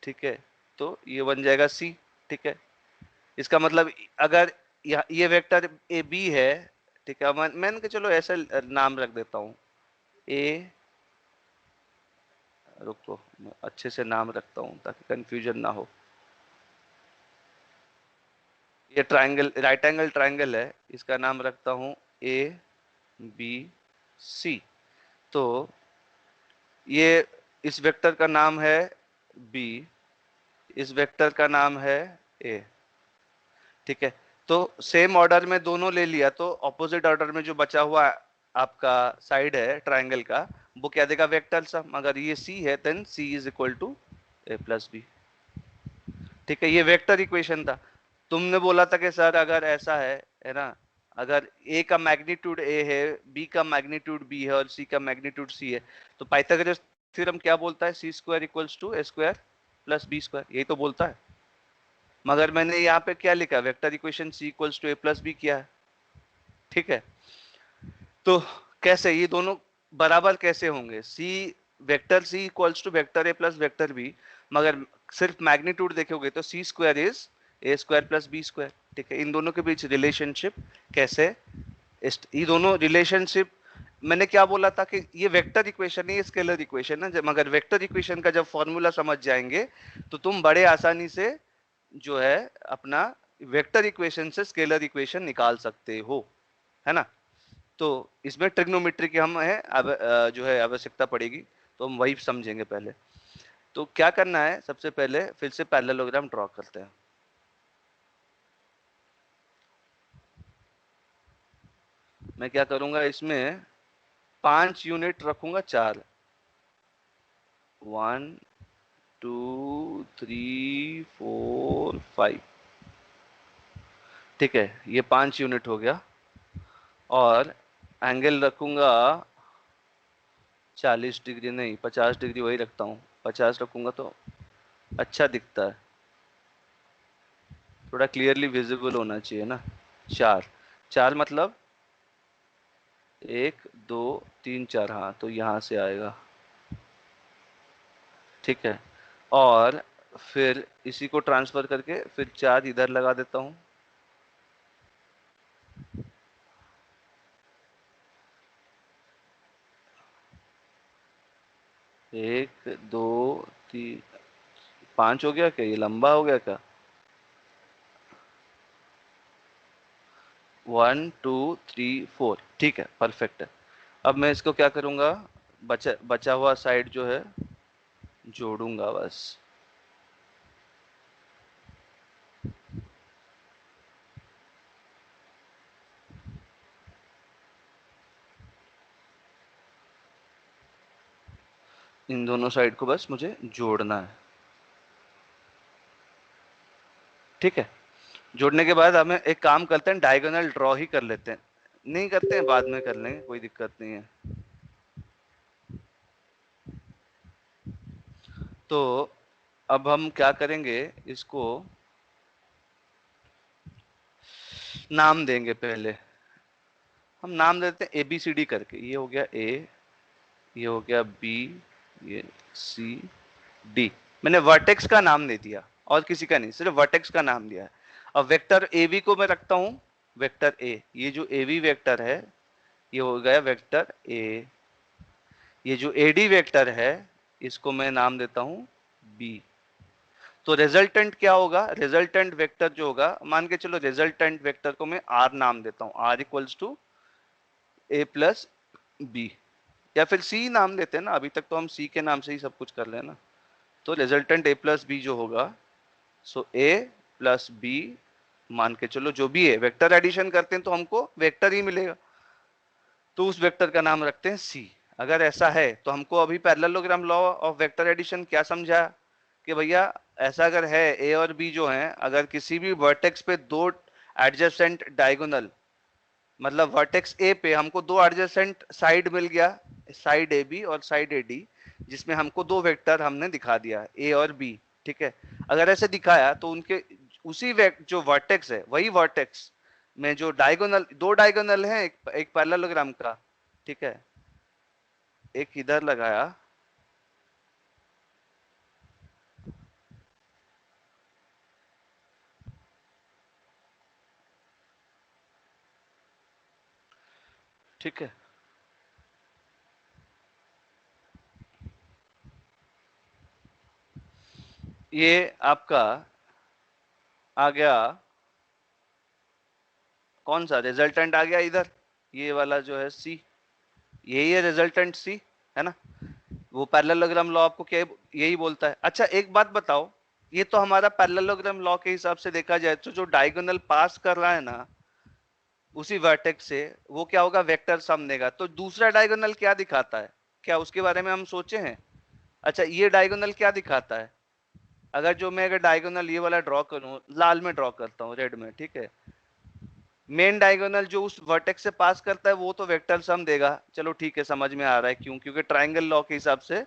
ठीक है, तो ये बन जाएगा सी. ठीक है, इसका मतलब अगर ये वेक्टर ए बी है, ठीक है, मैंने कहा चलो ऐसा नाम रख देता हूँ ए, रुको मैं अच्छे से नाम रखता हूँ ताकि कंफ्यूजन ना हो. ये ट्राइंगल, राइट एंगल ट्राइंगल है, इसका नाम रखता हूँ ए बी सी. तो ये इस वेक्टर का नाम है बी, इस वेक्टर का नाम है ए. ठीक है, तो सेम ऑर्डर में दोनों ले लिया, तो ऑपोजिट ऑर्डर में जो बचा हुआ आपका साइड है ट्राइंगल का, वो क्या देगा? Vector sum. अगर ये सी है then C is equal to A plus B. ठीक है, ये वेक्टर इक्वेशन था. तुमने बोला था कि सर अगर ऐसा है ना, अगर ए का मैग्नीट्यूड ए है, बी का मैग्नीट्यूड बी है और सी का मैग्नीट्यूड सी है, तो पाइथागोरस थ्योरम क्या बोलता है? C square equals to A square plus B square, यही तो बोलता है. मगर मैंने यहाँ पे क्या लिखा? Vector equation C equals to A plus B किया है. ठीक है, तो कैसे ये दोनों बराबर कैसे होंगे? C, vector C equals to vector A plus vector B, मगर सिर्फ मैग्नीट्यूड देखोगे तो C square is A square plus B square. ठीक है, इन दोनों के बीच रिलेशनशिप कैसे, ये दोनों रिलेशनशिप, मैंने क्या बोला था कि ये वेक्टर इक्वेशन है, ये स्केलर इक्वेशन है, मगर वेक्टर इक्वेशन का जब फॉर्मूला समझ जाएंगे तो तुम बड़े आसानी से जो है अपना वेक्टर इक्वेशन से स्केलर इक्वेशन निकाल सकते हो, है ना. तो इसमें ट्रिग्नोमेट्री की हम है अब जो है आवश्यकता पड़ेगी, तो हम वही समझेंगे पहले. तो क्या करना है, सबसे पहले फिर से पैरेललोग्राम ड्रॉ करते हैं. मैं क्या करूंगा, इसमें 5 यूनिट रखूंगा, 4, 1 2 3 4 5. ठीक है, ये 5 यूनिट हो गया. और एंगल रखूंगा 40 डिग्री नहीं, 50 डिग्री वही रखता हूँ. 50 रखूंगा तो अच्छा दिखता है, थोड़ा क्लियरली विजिबल होना चाहिए ना. 4, 4 मतलब 1 2 3 4, हाँ, तो यहाँ से आएगा. ठीक है, और फिर इसी को ट्रांसफर करके फिर 4 इधर लगा देता हूँ. 1 2 3 5 हो गया क्या? ये लंबा हो गया क्या? 1 2 3 4, ठीक है, परफेक्ट है. अब मैं इसको क्या करूंगा, बचा हुआ साइड जो है जोड़ूंगा बस. इन दोनों साइड को बस मुझे जोड़ना है. ठीक है, जोड़ने के बाद हमें एक काम करते हैं, डायगोनल ड्रॉ ही कर लेते हैं. नहीं करते हैं, बाद में कर लेंगे, कोई दिक्कत नहीं है. तो अब हम क्या करेंगे, इसको नाम देंगे पहले. हम नाम देते हैं ए बी सी डी करके। ये हो गया ए, ये हो गया बी, ये सी डी। मैंने वर्टेक्स का नाम दे दिया और किसी का नहीं, सिर्फ वर्टेक्स का नाम दिया है। अब वेक्टर ए वी को मैं रखता हूं वेक्टर ए। ये जो ए वी वेक्टर है ये हो गया वेक्टर ए। ये जो ए डी वेक्टर है इसको मैं नाम देता हूं बी। तो रिजल्टेंट क्या होगा? रिजल्टेंट वेक्टर जो होगा, मान के चलो रिजल्टेंट वेक्टर को मैं आर नाम देता हूं, R equals to A plus B, या फिर सी नाम देते हैं ना, अभी तक तो हम सी के नाम से ही सब कुछ कर रहे हैं ना। तो रिजल्टेंट ए प्लस बी जो होगा, सो ए प्लस बी, मान के चलो जो भी है, वेक्टर एडिशन करते हैं तो हमको वेक्टर ही मिलेगा, तो उस वेक्टर का नाम रखते हैं सी। अगर ऐसा है तो हमको अभी parallelogram law of vector addition क्या समझा कि भैया ऐसा अगर है ए और बी जो हैं, अगर किसी भी वर्टेक्स पे दो एडजेसेंट डायगोनल, मतलब वर्टेक्स ए पे हमको दो एडजेसेंट साइड मिल गया, साइड ए बी और साइड ए डी, जिसमें हमको दो वेक्टर हमने दिखा दिया ए और बी, ठीक है। अगर ऐसे दिखाया तो उनके उसी जो वर्टेक्स है वही वर्टेक्स में जो डायगोनल, दो डायगोनल है एक पैरेललोग्राम का, ठीक है, एक इधर लगाया, ठीक है, ये आपका आ गया कौन सा रिजल्टेंट आ गया इधर, ये वाला जो है सी, यही है रिजल्टेंट सी, है ना। वो पैरेललोग्राम लॉ आपको क्या यही बोलता है। अच्छा एक बात बताओ, ये तो हमारा पैरेललोग्राम लॉ के हिसाब से देखा जाए तो जो डायगोनल पास कर रहा है ना उसी वर्टेक्स से, वो क्या होगा, वेक्टर सम देगा। तो दूसरा डायगोनल क्या दिखाता है, क्या उसके बारे में हम सोचे हैं? अच्छा ये डायगोनल क्या दिखाता है? अगर जो मैं अगर डायगोनल ये वाला ड्रॉ करूं, लाल में ड्रॉ करता हूं, रेड में, ठीक है, मेन डायगोनल जो उस वर्टेक्स से पास करता है वो तो वेक्टर सम देगा। चलो ठीक है, समझ में आ रहा है क्यों, क्योंकि ट्राइंगल लॉ के हिसाब से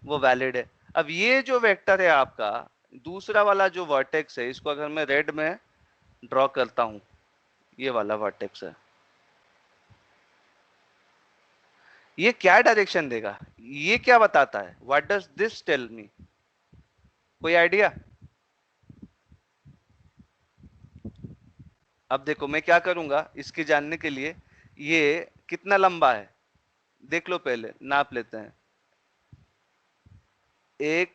वो वैलिड है। अब ये जो वेक्टर है आपका दूसरा वाला जो वर्टेक्स है, इसको अगर मैं रेड में ड्रॉ करता हूं, ये वाला वर्टेक्स है, ये क्या डायरेक्शन देगा, ये क्या बताता है, what does this tell me? कोई आइडिया? अब देखो मैं क्या करूंगा इसके जानने के लिए, ये कितना लंबा है देख लो, पहले नाप लेते हैं। एक,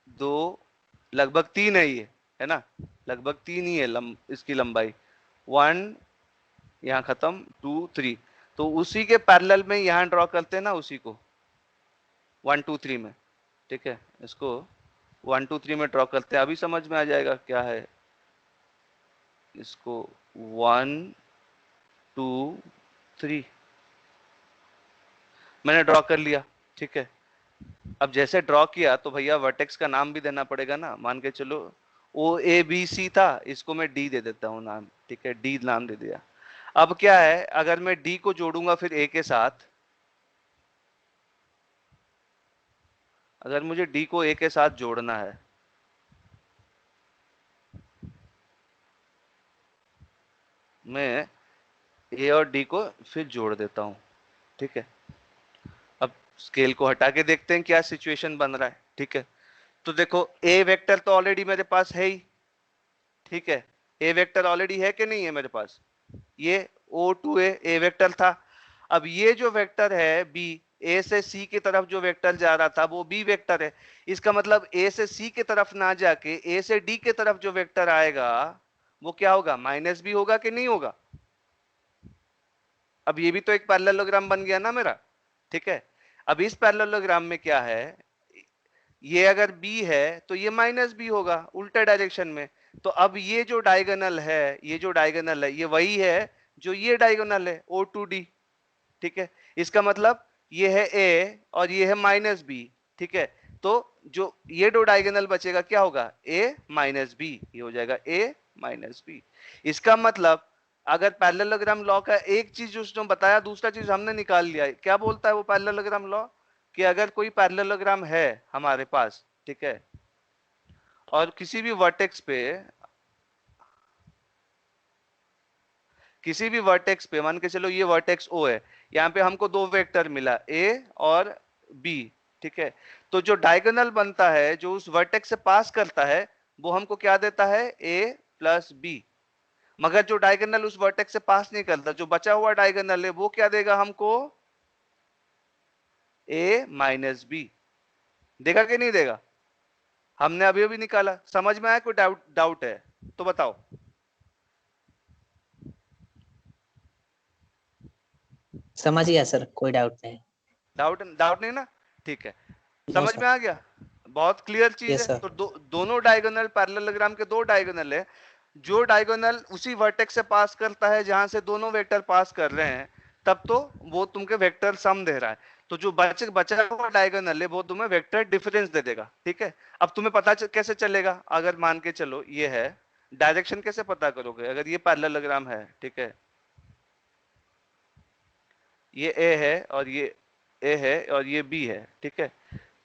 दो, लगभग तीन है ये, है ना, लगभग तीन ही है इसकी लंबाई। वन, यहाँ खत्म, टू, थ्री। तो उसी के पैरेलल में यहाँ ड्रॉ करते हैं ना उसी को, वन टू थ्री में, ठीक है, इसको वन टू थ्री में ड्रॉ करते हैं, अभी समझ में आ जाएगा क्या है। इसको वन टू थ्री मैंने ड्रॉ कर लिया, ठीक है। अब जैसे ड्रॉ किया तो भैया वर्टेक्स का नाम भी देना पड़ेगा ना, मान के चलो ओ ए बी सी था, इसको मैं डी दे देता हूँ नाम, ठीक है, डी नाम दे दिया। अब क्या है, अगर मैं डी को जोड़ूंगा फिर ए के साथ, अगर मुझे डी को ए के साथ जोड़ना है, मैं ए और डी को फिर जोड़ देता हूं, ठीक है। अब स्केल को हटा के देखते हैं क्या सिचुएशन बन रहा है, ठीक है। तो देखो ए वेक्टर तो ऑलरेडी मेरे पास है ही, ठीक है, ए वेक्टर ऑलरेडी है कि नहीं है मेरे पास, ये ओ टू ए वेक्टर था। अब ये जो वेक्टर है बी, ए से सी की तरफ जो वेक्टर जा रहा था वो बी वेक्टर है। इसका मतलब ए से सी की तरफ ना जाके ए से डी की तरफ जो वेक्टर आएगा वो क्या होगा, माइनस बी होगा कि नहीं होगा? अब ये भी तो एक पैरेललोग्राम बन गया ना मेरा, ठीक है। अब इस पैरेललोग्राम में क्या है, ये अगर b है तो ये माइनस बी होगा उल्टा डायरेक्शन में। तो अब ये जो डायगोनल है, ये जो डायगोनल है ये वही है जो ये डायगोनल है ओ टू डी, ठीक है। इसका मतलब ये है a और ये है माइनस बी, ठीक है। तो जो ये दो डायगोनल बचेगा क्या होगा, a माइनस बी, ये हो जाएगा a माइनस बी। इसका मतलब अगर पैरेललोग्राम लॉ का एक चीज उसने बताया, दूसरा चीज हमने निकाल लिया। क्या बोलता है वो पैरेललोग्राम लॉ, कि अगर कोई पैरेललोग्राम है हमारे पास, ठीक है, और किसी भी वर्टेक्स पे किसी भी वर्टेक्स पे, मान के चलो ये वर्टेक्स ओ है, यहाँ पे हमको दो वेक्टर मिला ए और बी, ठीक है। तो जो डायगोनल बनता है जो उस वर्टेक्स से पास करता है वो हमको क्या देता है, ए प्लस बी। मगर जो डायगोनल उस वर्टेक्स से पास नहीं करता, जो बचा हुआ डायगोनल है वो क्या देगा हमको, ए माइनस बी। देगा कि नहीं देगा? हमने अभी अभी निकाला, समझ में आया? कोई डाउट डाउट है तो बताओ। समझ गया सर, कोई डाउट नहीं। डाउट डाउट नहीं ना? ठीक है, नो समझ सर। में आ गया? बहुत क्लियर चीज यस है। सर। तो दोनों डायगोनल, पैरेललोग्राम के दो डायगोनल है, जो डायगोनल उसी वर्टेक्स से पास करता है जहां से दोनों वेक्टर पास कर रहे हैं, तब तो वो तुमके वेक्टर सम दे रहा है। तो जो बचा हुआ डायगोनल है वो तुम्हें वेक्टर डिफरेंस दे देगा, ठीक है। अब तुम्हें पता कैसे चलेगा? अगर मान के चलो ये है, डायरेक्शन कैसे पता करोगे? अगर ये पैरेललोग्राम है, ठीक है, ये ए है और ये ए है और ये बी है, ठीक है।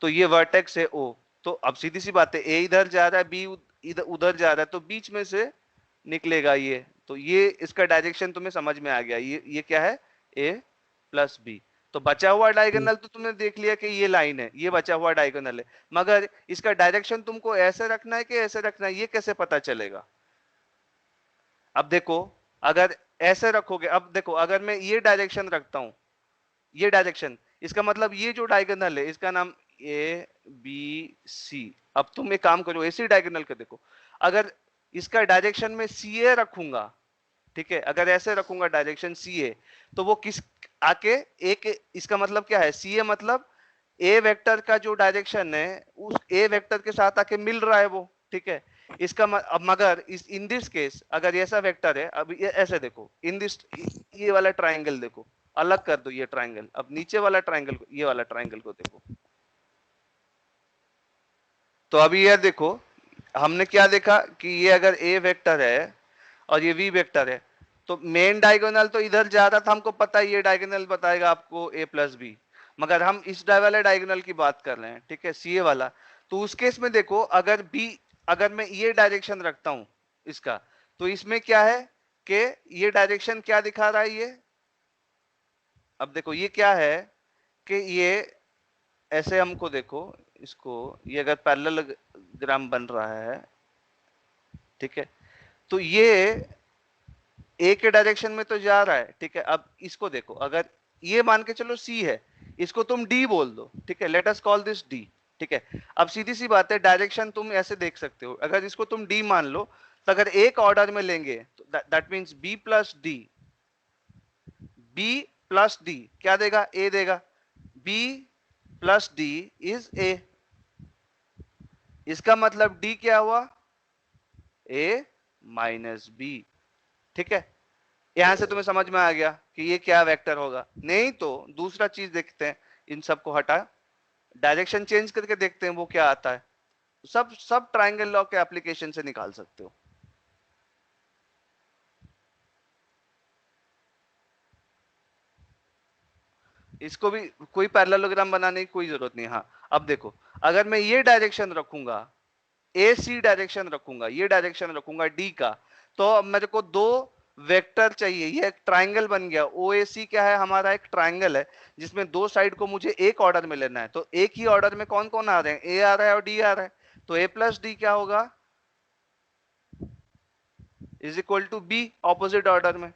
तो ये वर्टेक्स है ओ, तो अब सीधी सी बात है, ए इधर जा रहा है, बी इधर उधर जा रहा है, तो बीच में से निकलेगा ये। तो ये इसका डायरेक्शन तुम्हें समझ में आ गया। ये क्या है, ए प्लस बी। तो बचा हुआ डायगोनल तो तुमने देख लिया कि ये लाइन है, ये बचा हुआ डायगोनल है, मगर इसका डायरेक्शन तुमको ऐसे रखना है कि ऐसे रखना है, ये कैसे पता चलेगा? अब देखो, अगर ऐसे रखोगे, अब देखो अगर मैं ये डायरेक्शन रखता हूं, ये डायरेक्शन, इसका मतलब ये जो डायगोनल है इसका नाम ए बी सी। अब तुम एक काम करो, ऐसी डायगोनल का देखो, अगर इसका डायरेक्शन में सी ए रखूंगा, ठीक है, अगर ऐसे रखूंगा डायरेक्शन सी ए, तो वो किस आके एक, इसका मतलब क्या है, सी ए मतलब ए वेक्टर का जो डायरेक्शन है उस ए वेक्टर के साथ आके मिल रहा है वो, ठीक है। इसका अब मगर इस इन दिस केस अगर ऐसा वेक्टर है, अब ये ऐसे देखो, इन दिस, ये वाला ट्राइंगल देखो, अलग कर दो ये ट्राइंगल, अब नीचे वाला ट्राइंगल, ये वाला ट्राइंगल को देखो। तो अभी ये देखो, हमने क्या देखा कि ये अगर ए वेक्टर है और ये वी वेक्टर है, तो मेन डायगोनल तो इधर जा रहा था, हमको पता है ये डायगोनल बताएगा आपको ए प्लस बी। मगर हम इस वाले डायगोनल की बात कर रहे हैं, ठीक है, सी ए वाला। तो उस केस में देखो, अगर बी, अगर मैं ये डायरेक्शन रखता हूं इसका, तो इसमें क्या है कि ये डायरेक्शन क्या दिखा रहा है ये, अब देखो ये क्या है कि ये ऐसे हमको देखो इसको, ये अगर पैरेललोग्राम बन रहा है, ठीक है, तो ये ए के डायरेक्शन में तो जा रहा है, ठीक है। अब इसको देखो, अगर ये मान के चलो सी है, इसको तुम डी बोल दो, ठीक है, let us call this D, ठीक है। अब सीधी सी बात है, डायरेक्शन तुम ऐसे देख सकते हो, अगर इसको तुम डी मान लो, तो अगर एक ऑर्डर में लेंगे तो that means B plus D, B plus D क्या देगा, ए देगा। B plus D is A, इसका मतलब डी क्या हुआ, ए माइनस बी, ठीक है। यहां से तुम्हें समझ में आ गया कि ये क्या वेक्टर होगा। नहीं तो दूसरा चीज देखते हैं, इन सबको हटा, डायरेक्शन चेंज करके देखते हैं वो क्या आता है। सब सब ट्राइंगल लॉ के एप्लीकेशन से निकाल सकते हो। इसको भी कोई पैरेललोग्राम बनाने की कोई जरूरत नहीं। हाँ, अब देखो, अगर मैं ये डायरेक्शन रखूंगा, ए सी डायरेक्शन रखूंगा, ये डायरेक्शन रखूंगा डी का, तो अब मेरे को दो वेक्टर चाहिए। ये एक ट्राइंगल बन गया, ओ ए सी क्या है, हमारा एक ट्राइंगल है जिसमें दो साइड को मुझे एक ऑर्डर में लेना है। तो एक ही ऑर्डर में कौन कौन आ रहे हैं, ए आ रहा है और डी आ रहा है, तो ए प्लस डी क्या होगा, is equal to B, opposite order में,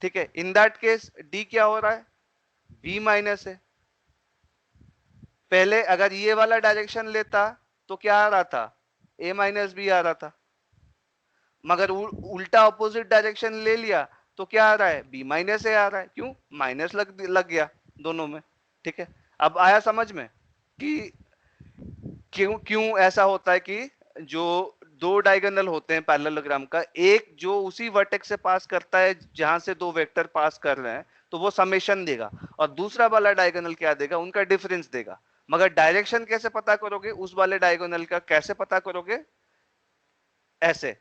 ठीक है। इन दैट केस डी क्या हो रहा है, बी माइनस है। पहले अगर ये वाला डायरेक्शन लेता तो क्या आ रहा था, ए माइनस बी आ रहा था, मगर उल्टा ऑपोजिट डायरेक्शन ले लिया तो क्या आ रहा है, बी माइनस ए आ रहा है। क्यों, माइनस लग गया दोनों में, ठीक है। अब आया समझ में कि क्यों क्यों ऐसा होता है कि जो दो डायगोनल होते हैं पैरेललोग्राम का, एक जो उसी वर्टेक्स से पास करता है जहां से दो वेक्टर पास कर रहे हैं, तो वो समेशन देगा, और दूसरा वाला डायगोनल क्या देगा, उनका डिफरेंस देगा। मगर डायरेक्शन कैसे पता करोगे उस वाले डायगोनल का, कैसे पता करोगे, ऐसे,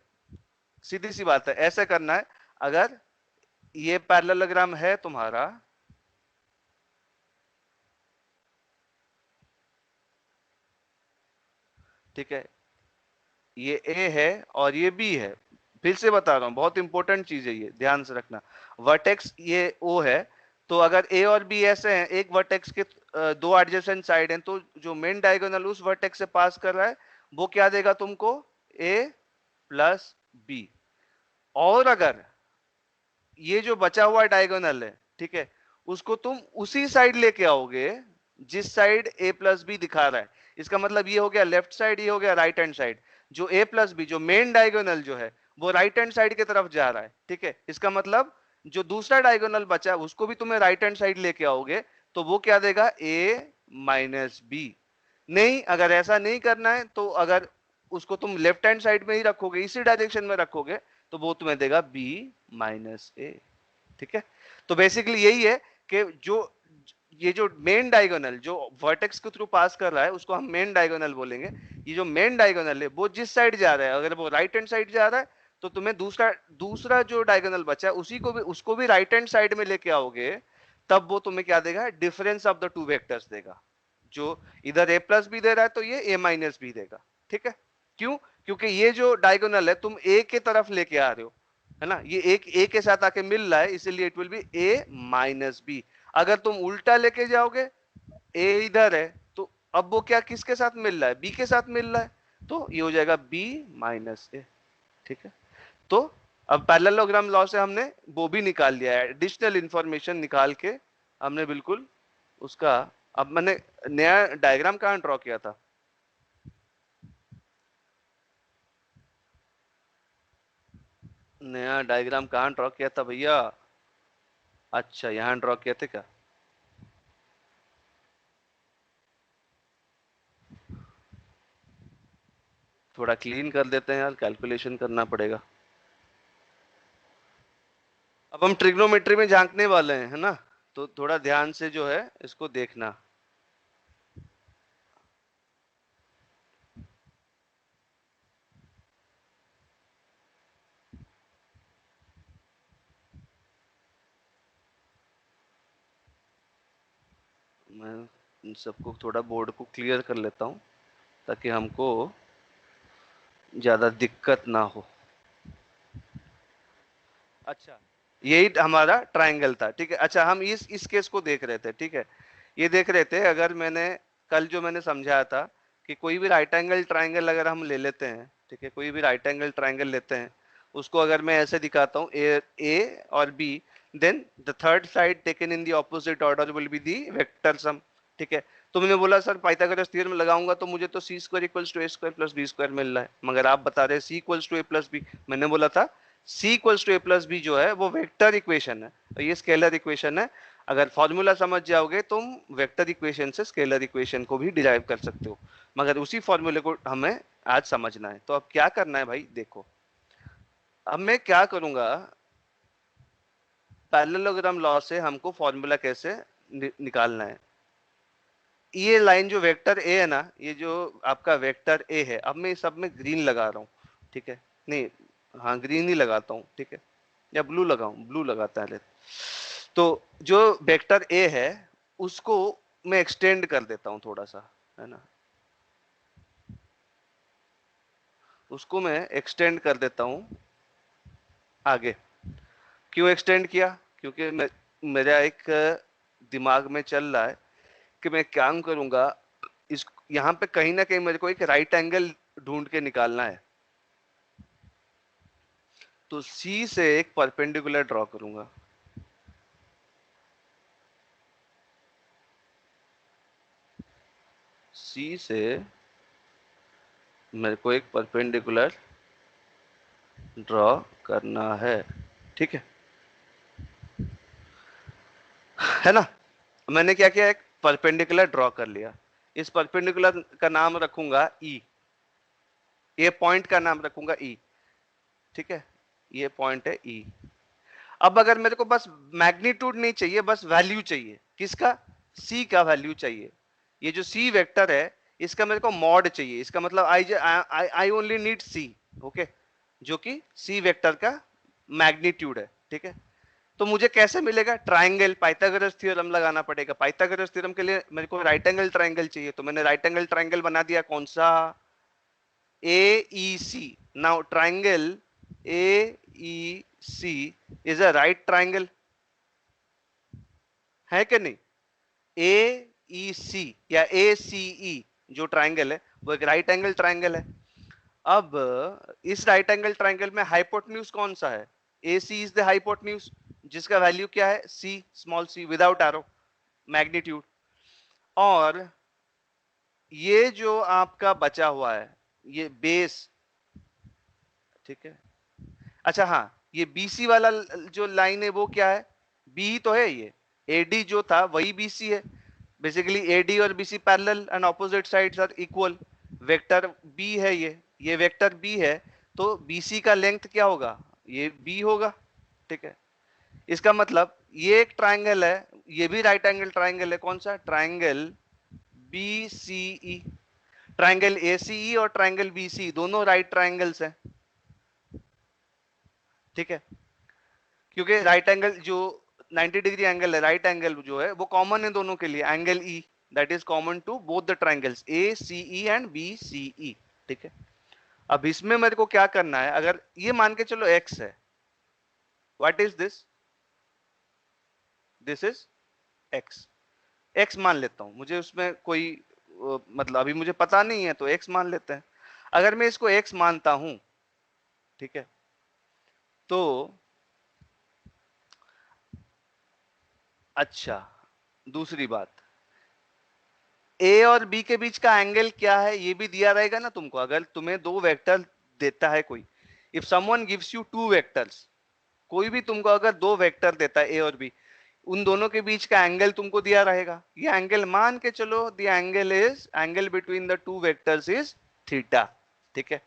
सीधी सी बात है, ऐसे करना है। अगर ये पैरेललोग्राम है तुम्हारा, ठीक है, ये ए है और ये बी है, फिर से बता रहा हूँ, बहुत इंपॉर्टेंट चीज है ये, ध्यान से रखना। वर्टेक्स ये ओ है, तो अगर ए और बी ऐसे हैं, एक वर्टेक्स के दो एडजेसेंट साइड हैं, तो जो मेन डायगोनल उस वर्टेक्स से पास कर रहा है वो क्या देगा तुमको, ए प्लस बी। और अगर ये जो बचा हुआ डायगोनल है, ठीक है, उसको तुम उसी साइड लेके आओगे जिस साइड ए प्लस बी दिखा रहा है। इसका मतलब ये हो गया लेफ्ट साइड, ये हो गया राइट हैंड साइड। जो ए प्लस बी जो मेन डायगोनल जो है वो राइट हैंड साइड की तरफ जा रहा है, ठीक है। इसका मतलब जो दूसरा डायगोनल बचा है उसको भी तुम्हें राइट हैंड साइड लेके आओगे, तो वो क्या देगा, ए माइनस बी। नहीं, अगर ऐसा नहीं करना है तो अगर उसको तुम लेफ्ट हैंड साइड में ही रखोगे, इसी डायरेक्शन में रखोगे, तो वो तुम्हें देगा बी माइनस ए। ठीक है, तो बेसिकली यही है कि जो ये जो मेन डायगोनल जो वर्टेक्स के थ्रू पास कर रहा है उसको हम मेन डायगोनल बोलेंगे। ये जो मेन डायगोनल है वो जिस साइड जा रहा है, अगर वो राइट हैंड साइड जा रहा है तो तुम्हें दूसरा दूसरा जो डायगोनल बचा है उसी को भी उसको भी राइट हैंड साइड में लेके आओगे, तब वो तुम्हें क्या देगा, difference of the two vectors देगा। जो इधर ए प्लस बी दे रहा है तो ये ए माइनस बी देगा। ठीक है, क्यों, क्योंकि ये जो डायगोनल है तुम ए के तरफ लेके आ रहे हो, है ना, ये एक ए के साथ आके मिल रहा है, इसीलिए it will be A minus B. अगर तुम उल्टा लेके जाओगे, ए इधर है तो अब वो क्या किसके साथ मिल रहा है, बी के साथ मिल रहा है, तो ये हो जाएगा बी माइनस ए। ठीक है, तो अब पैरेललोग्राम लॉ से हमने वो भी निकाल लिया है, एडिशनल इंफॉर्मेशन निकाल के हमने बिल्कुल उसका। अब मैंने नया डायग्राम कहां ड्रॉ किया था, नया डायग्राम कहां ड्रॉ किया था भैया, अच्छा यहां ड्रॉ किया थे क्या, थोड़ा क्लीन कर देते हैं यार, कैलकुलेशन करना पड़ेगा। अब हम ट्रिग्नोमेट्री में झांकने वाले हैं, है ना, तो थोड़ा ध्यान से जो है इसको देखना। मैं इन सबको थोड़ा बोर्ड को क्लियर कर लेता हूं ताकि हमको ज्यादा दिक्कत ना हो। अच्छा, यही हमारा ट्रायंगल था, ठीक है। अच्छा, हम इस केस को देख रहे थे, ठीक है, ये देख रहे थे, अगर मैंने कल जो मैंने समझाया था कि कोई भी राइट एंगल ट्रायंगल अगर हम ले लेते हैं, ठीक है, कोई भी राइट एंगल ट्रायंगल लेते हैं, उसको अगर मैं ऐसे दिखाता हूँ ए और B, then the third side taken in the opposite order will be the vector sum. ठीक है, तो मैंने बोला सर पाइथागोरस थ्योरम लगाऊंगा तो मुझे तो C square equals to A square plus B square मिल रहा है, मगर आप बता रहे C equals to A plus B. मैंने बोला था C equals to A plus B जो है वो वेक्टर इक्वेशन है और ये स्केलर इक्वेशन है। अगर फॉर्मूला समझ जाओगे तुम वेक्टर इक्वेशन से स्केलर इक्वेशन को भी डिराइव कर सकते हो, मगर उसी फॉर्मूले को हमें आज समझना है। तो अब क्या करना है भाई, देखो अब मैं क्या करूंगा, पैरेललोग्राम लॉ से हमको फॉर्मूला कैसे निकालना है। ये लाइन जो वेक्टर ए है ना, ये जो आपका वेक्टर ए है, अब मैं सब में ग्रीन लगा रहा हूँ, ठीक है, नहीं हाँ ग्रीन ही लगाता हूँ, ठीक है, या ब्लू लगाऊं, ब्लू लगाता है। तो जो वेक्टर ए है उसको मैं एक्सटेंड कर देता हूं थोड़ा सा, है ना, उसको मैं एक्सटेंड कर देता हूं आगे। क्यों एक्सटेंड किया, क्योंकि मेरा एक दिमाग में चल रहा है कि मैं क्या करूंगा, इस यहाँ पे कहीं ना कहीं मेरे को एक राइट एंगल ढूंढ के निकालना है, तो सी से एक परपेंडिकुलर ड्रॉ करूंगा। सी से मेरे को एक परपेंडिकुलर ड्रॉ करना है, ठीक है ना। मैंने क्या किया, एक परपेंडिकुलर ड्रॉ कर लिया, इस परपेंडिकुलर का नाम रखूंगा ई, ये पॉइंट का नाम रखूंगा ई, ठीक है, ये पॉइंट है ई। अब अगर मेरे को बस मैग्नीट्यूड नहीं चाहिए, बस वैल्यू चाहिए, किसका, सी का वैल्यू चाहिए। ये जो सी वेक्टर है इसका मेरे को मॉड चाहिए, इसका मतलब I only need C, okay, जो कि सी वेक्टर का मैग्नीट्यूड है, ठीक है। तो मुझे कैसे मिलेगा, ट्राइंगल, पाइथागोरस थ्योरम लगाना पड़ेगा। पाइथागोरस थ्योरम के लिए मेरे को राइट एंगल ट्राइंगल चाहिए, तो मैंने राइट एंगल ट्राइंगल बना दिया, कौन सा, A E C. Now triangle AEC is a right triangle, है कि नहीं? AEC या ACE जो ट्राइंगल है वो एक राइट एंगल ट्राइंगल है। अब इस राइट एंगल ट्राइंगल में हाइपोटेन्यूज कौन सा है? AC इज द हाइपोटेन्यूज, जिसका वैल्यू क्या है? C, small c without arrow, magnitude. और ये जो आपका बचा हुआ है ये बेस, ठीक है। अच्छा हाँ, ये BC वाला जो लाइन है वो क्या है? B ही तो है ये। AD जो था वही BC है। बेसिकली AD और BC parallel and opposite sides are equal. Vector B है ये वेक्टर B है, तो BC का लेंथ क्या होगा? ये B होगा, ठीक है। इसका मतलब ये एक ट्राइंगल है, ये भी राइट एंगल ट्राइंगल है। कौन सा? Triangle BCE। ट्राइंगल ACE और ट्राइंगल BC दोनों राइट ट्राइंगल्स हैं, ठीक है। क्योंकि राइट एंगल जो 90 डिग्री एंगल है, राइट एंगल जो है वो कॉमन है दोनों के लिए, angle E that is common to both the triangles ACE and BCE, ठीक है। अब इसमें मेरे को क्या करना है? अगर ये मान के चलो x है, what is this? This is x। x मान लेता हूं, मुझे उसमें कोई मतलब अभी मुझे पता नहीं है तो x मान लेते हैं। अगर मैं इसको x मानता हूं, ठीक है, तो अच्छा, दूसरी बात, ए और बी के बीच का एंगल क्या है ये भी दिया रहेगा ना तुमको। अगर तुम्हें दो वेक्टर देता है कोई, if someone gives you two vectors, कोई भी तुमको अगर दो वेक्टर देता है ए और बी, उन दोनों के बीच का एंगल तुमको दिया रहेगा। ये एंगल मान के चलो the angle between the two vectors is theta, ठीक है।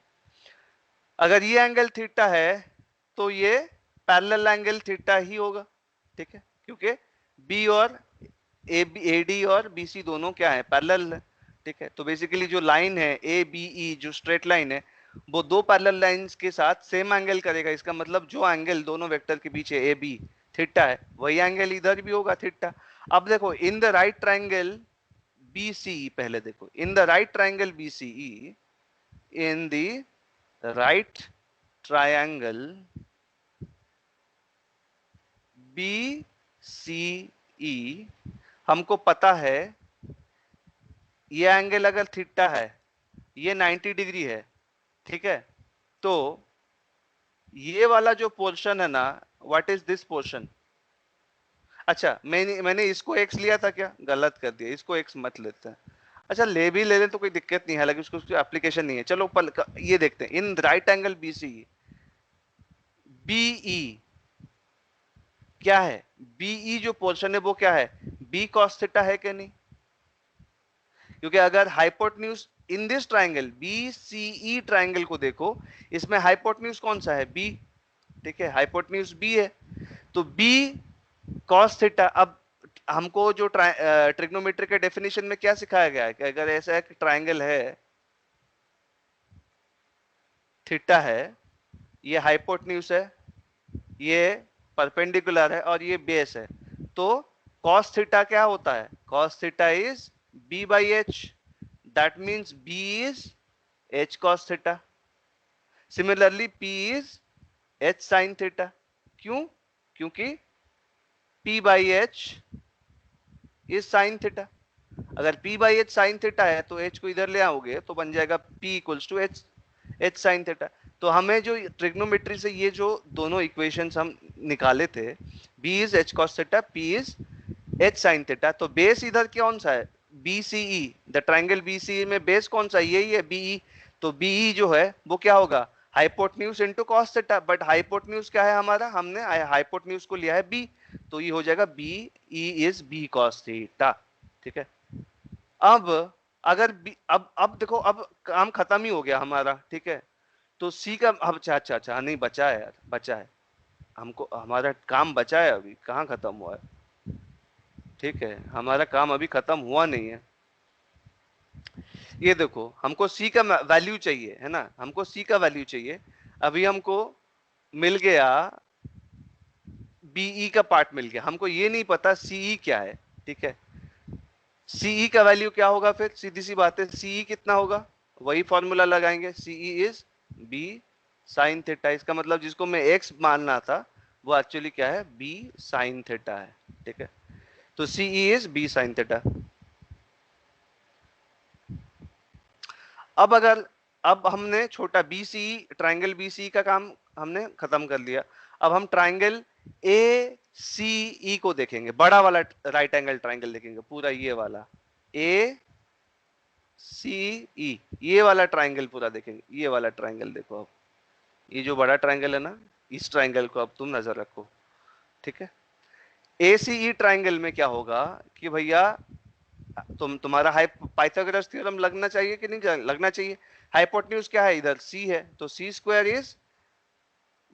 अगर ये एंगल थीटा है तो ये पैरेलल एंगल थीटा ही होगा, ठीक है, क्योंकि बी और AD और BC दोनों क्या है? पैरेलल है, ठीक है। तो बेसिकली जो लाइन है ABE जो स्ट्रेट लाइन है वो दो पैरेलल लाइंस के साथ सेम एंगल करेगा। इसका मतलब जो एंगल दोनों वेक्टर के बीच है AB थीटा है, वही एंगल इधर भी होगा थीटा। अब देखो in the right triangle BCE, पहले देखो in the right triangle BCE, in the right triangle BCE हमको पता है ये एंगल अगर थीटा है, ये 90 डिग्री है, ठीक है। तो ये वाला जो पोर्शन है ना, व्हाट इज दिस पोर्शन? अच्छा, मैंने इसको x लिया था क्या? गलत कर दिया, इसको x मत लेते हैं। अच्छा, ले भी ले लें तो कोई दिक्कत नहीं है, हालांकि उसको एप्लीकेशन नहीं है। चलो ये देखते हैं in right angle BCE, BE क्या है? BE जो पोर्शन है वो क्या है? B cos थीटा है कि नहीं? क्योंकि अगर hypotenuse in this triangle BCE triangle को देखो, इसमें हाइपोटेन्यूज कौन सा है? B, ठीक है, हाइपोटेन्यूज B है, तो B cos थीटा। अब हमको जो ट्रिग्नोमेट्री के डेफिनेशन में क्या सिखाया गया है कि अगर ऐसा एक ट्राइंगल है, थीटा है, ये हाइपोटेन्यूज है, ये परपेंडिकुलर है और ये बेस है, तो cos थीटा क्या होता है? cos theta is B by H, that means B is H cos theta. Similarly P is H sin theta. क्यों? क्योंकि P by H is sin theta. अगर P by H sin theta है तो H को इधर ले आओगे तो बन जाएगा P equals to H sin theta. तो हमें जो ट्रिग्नोमेट्री से ये जो दोनों इक्वेशंस हम निकाले थे, B is H cos theta, P is H sin theta, तो बेस इधर कौन सा है? BCE, द ट्राइंगल BCE में बेस कौन सा? यही है BE। तो BE जो है वो क्या होगा? Hypotenuse into cos theta, but hypotenuse क्या है हमारा? हमने हाइपोटेन्यूज को लिया है B, तो ये हो जाएगा BE is B cos theta, ठीक है। अब अगर अब देखो, अब काम खत्म ही हो गया हमारा, ठीक है। तो C का अब अच्छा नहीं बचा है यार, बचा है, हमको हमारा काम बचा है, अभी कहाँ खत्म हुआ है, ठीक है, हमारा काम अभी खत्म हुआ नहीं है। ये देखो हमको C का वैल्यू चाहिए, है ना, हमको C का वैल्यू चाहिए। अभी हमको मिल गया, BE का पार्ट मिल गया, हमको ये नहीं पता CE क्या है, ठीक है। CE का वैल्यू क्या होगा? फिर सीधी सी बात है, CE कितना होगा? वही फॉर्मूला लगाएंगे, CE is B sine theta. इसका मतलब जिसको मैं x मानना था वो एक्चुअली क्या है, b साइन थीटा है। ठीक है, तो CE is b sine theta. अब हमने छोटा BCE, ट्राइंगल BCE का काम हमने खत्म कर लिया। अब हम ट्राइंगल ACE को देखेंगे, बड़ा वाला राइट एंगल ट्राइंगल देखेंगे, पूरा ये वाला ACE, ये वाला ट्राइंगल पूरा देखेंगे। ये वाला ट्राइंगल देखो, अब ये जो बड़ा ट्राइंगल है ना, इस ट्राइंगल को अब तुम नजर रखो। ठीक है, ACE ट्राइंगल में क्या होगा कि भैया तुम्हारा पाइथागोरस थ्योरम लगना चाहिए कि नहीं लगना चाहिए। हाइपोटेन्यूज क्या है, इधर c है, तो c स्क्वायर इज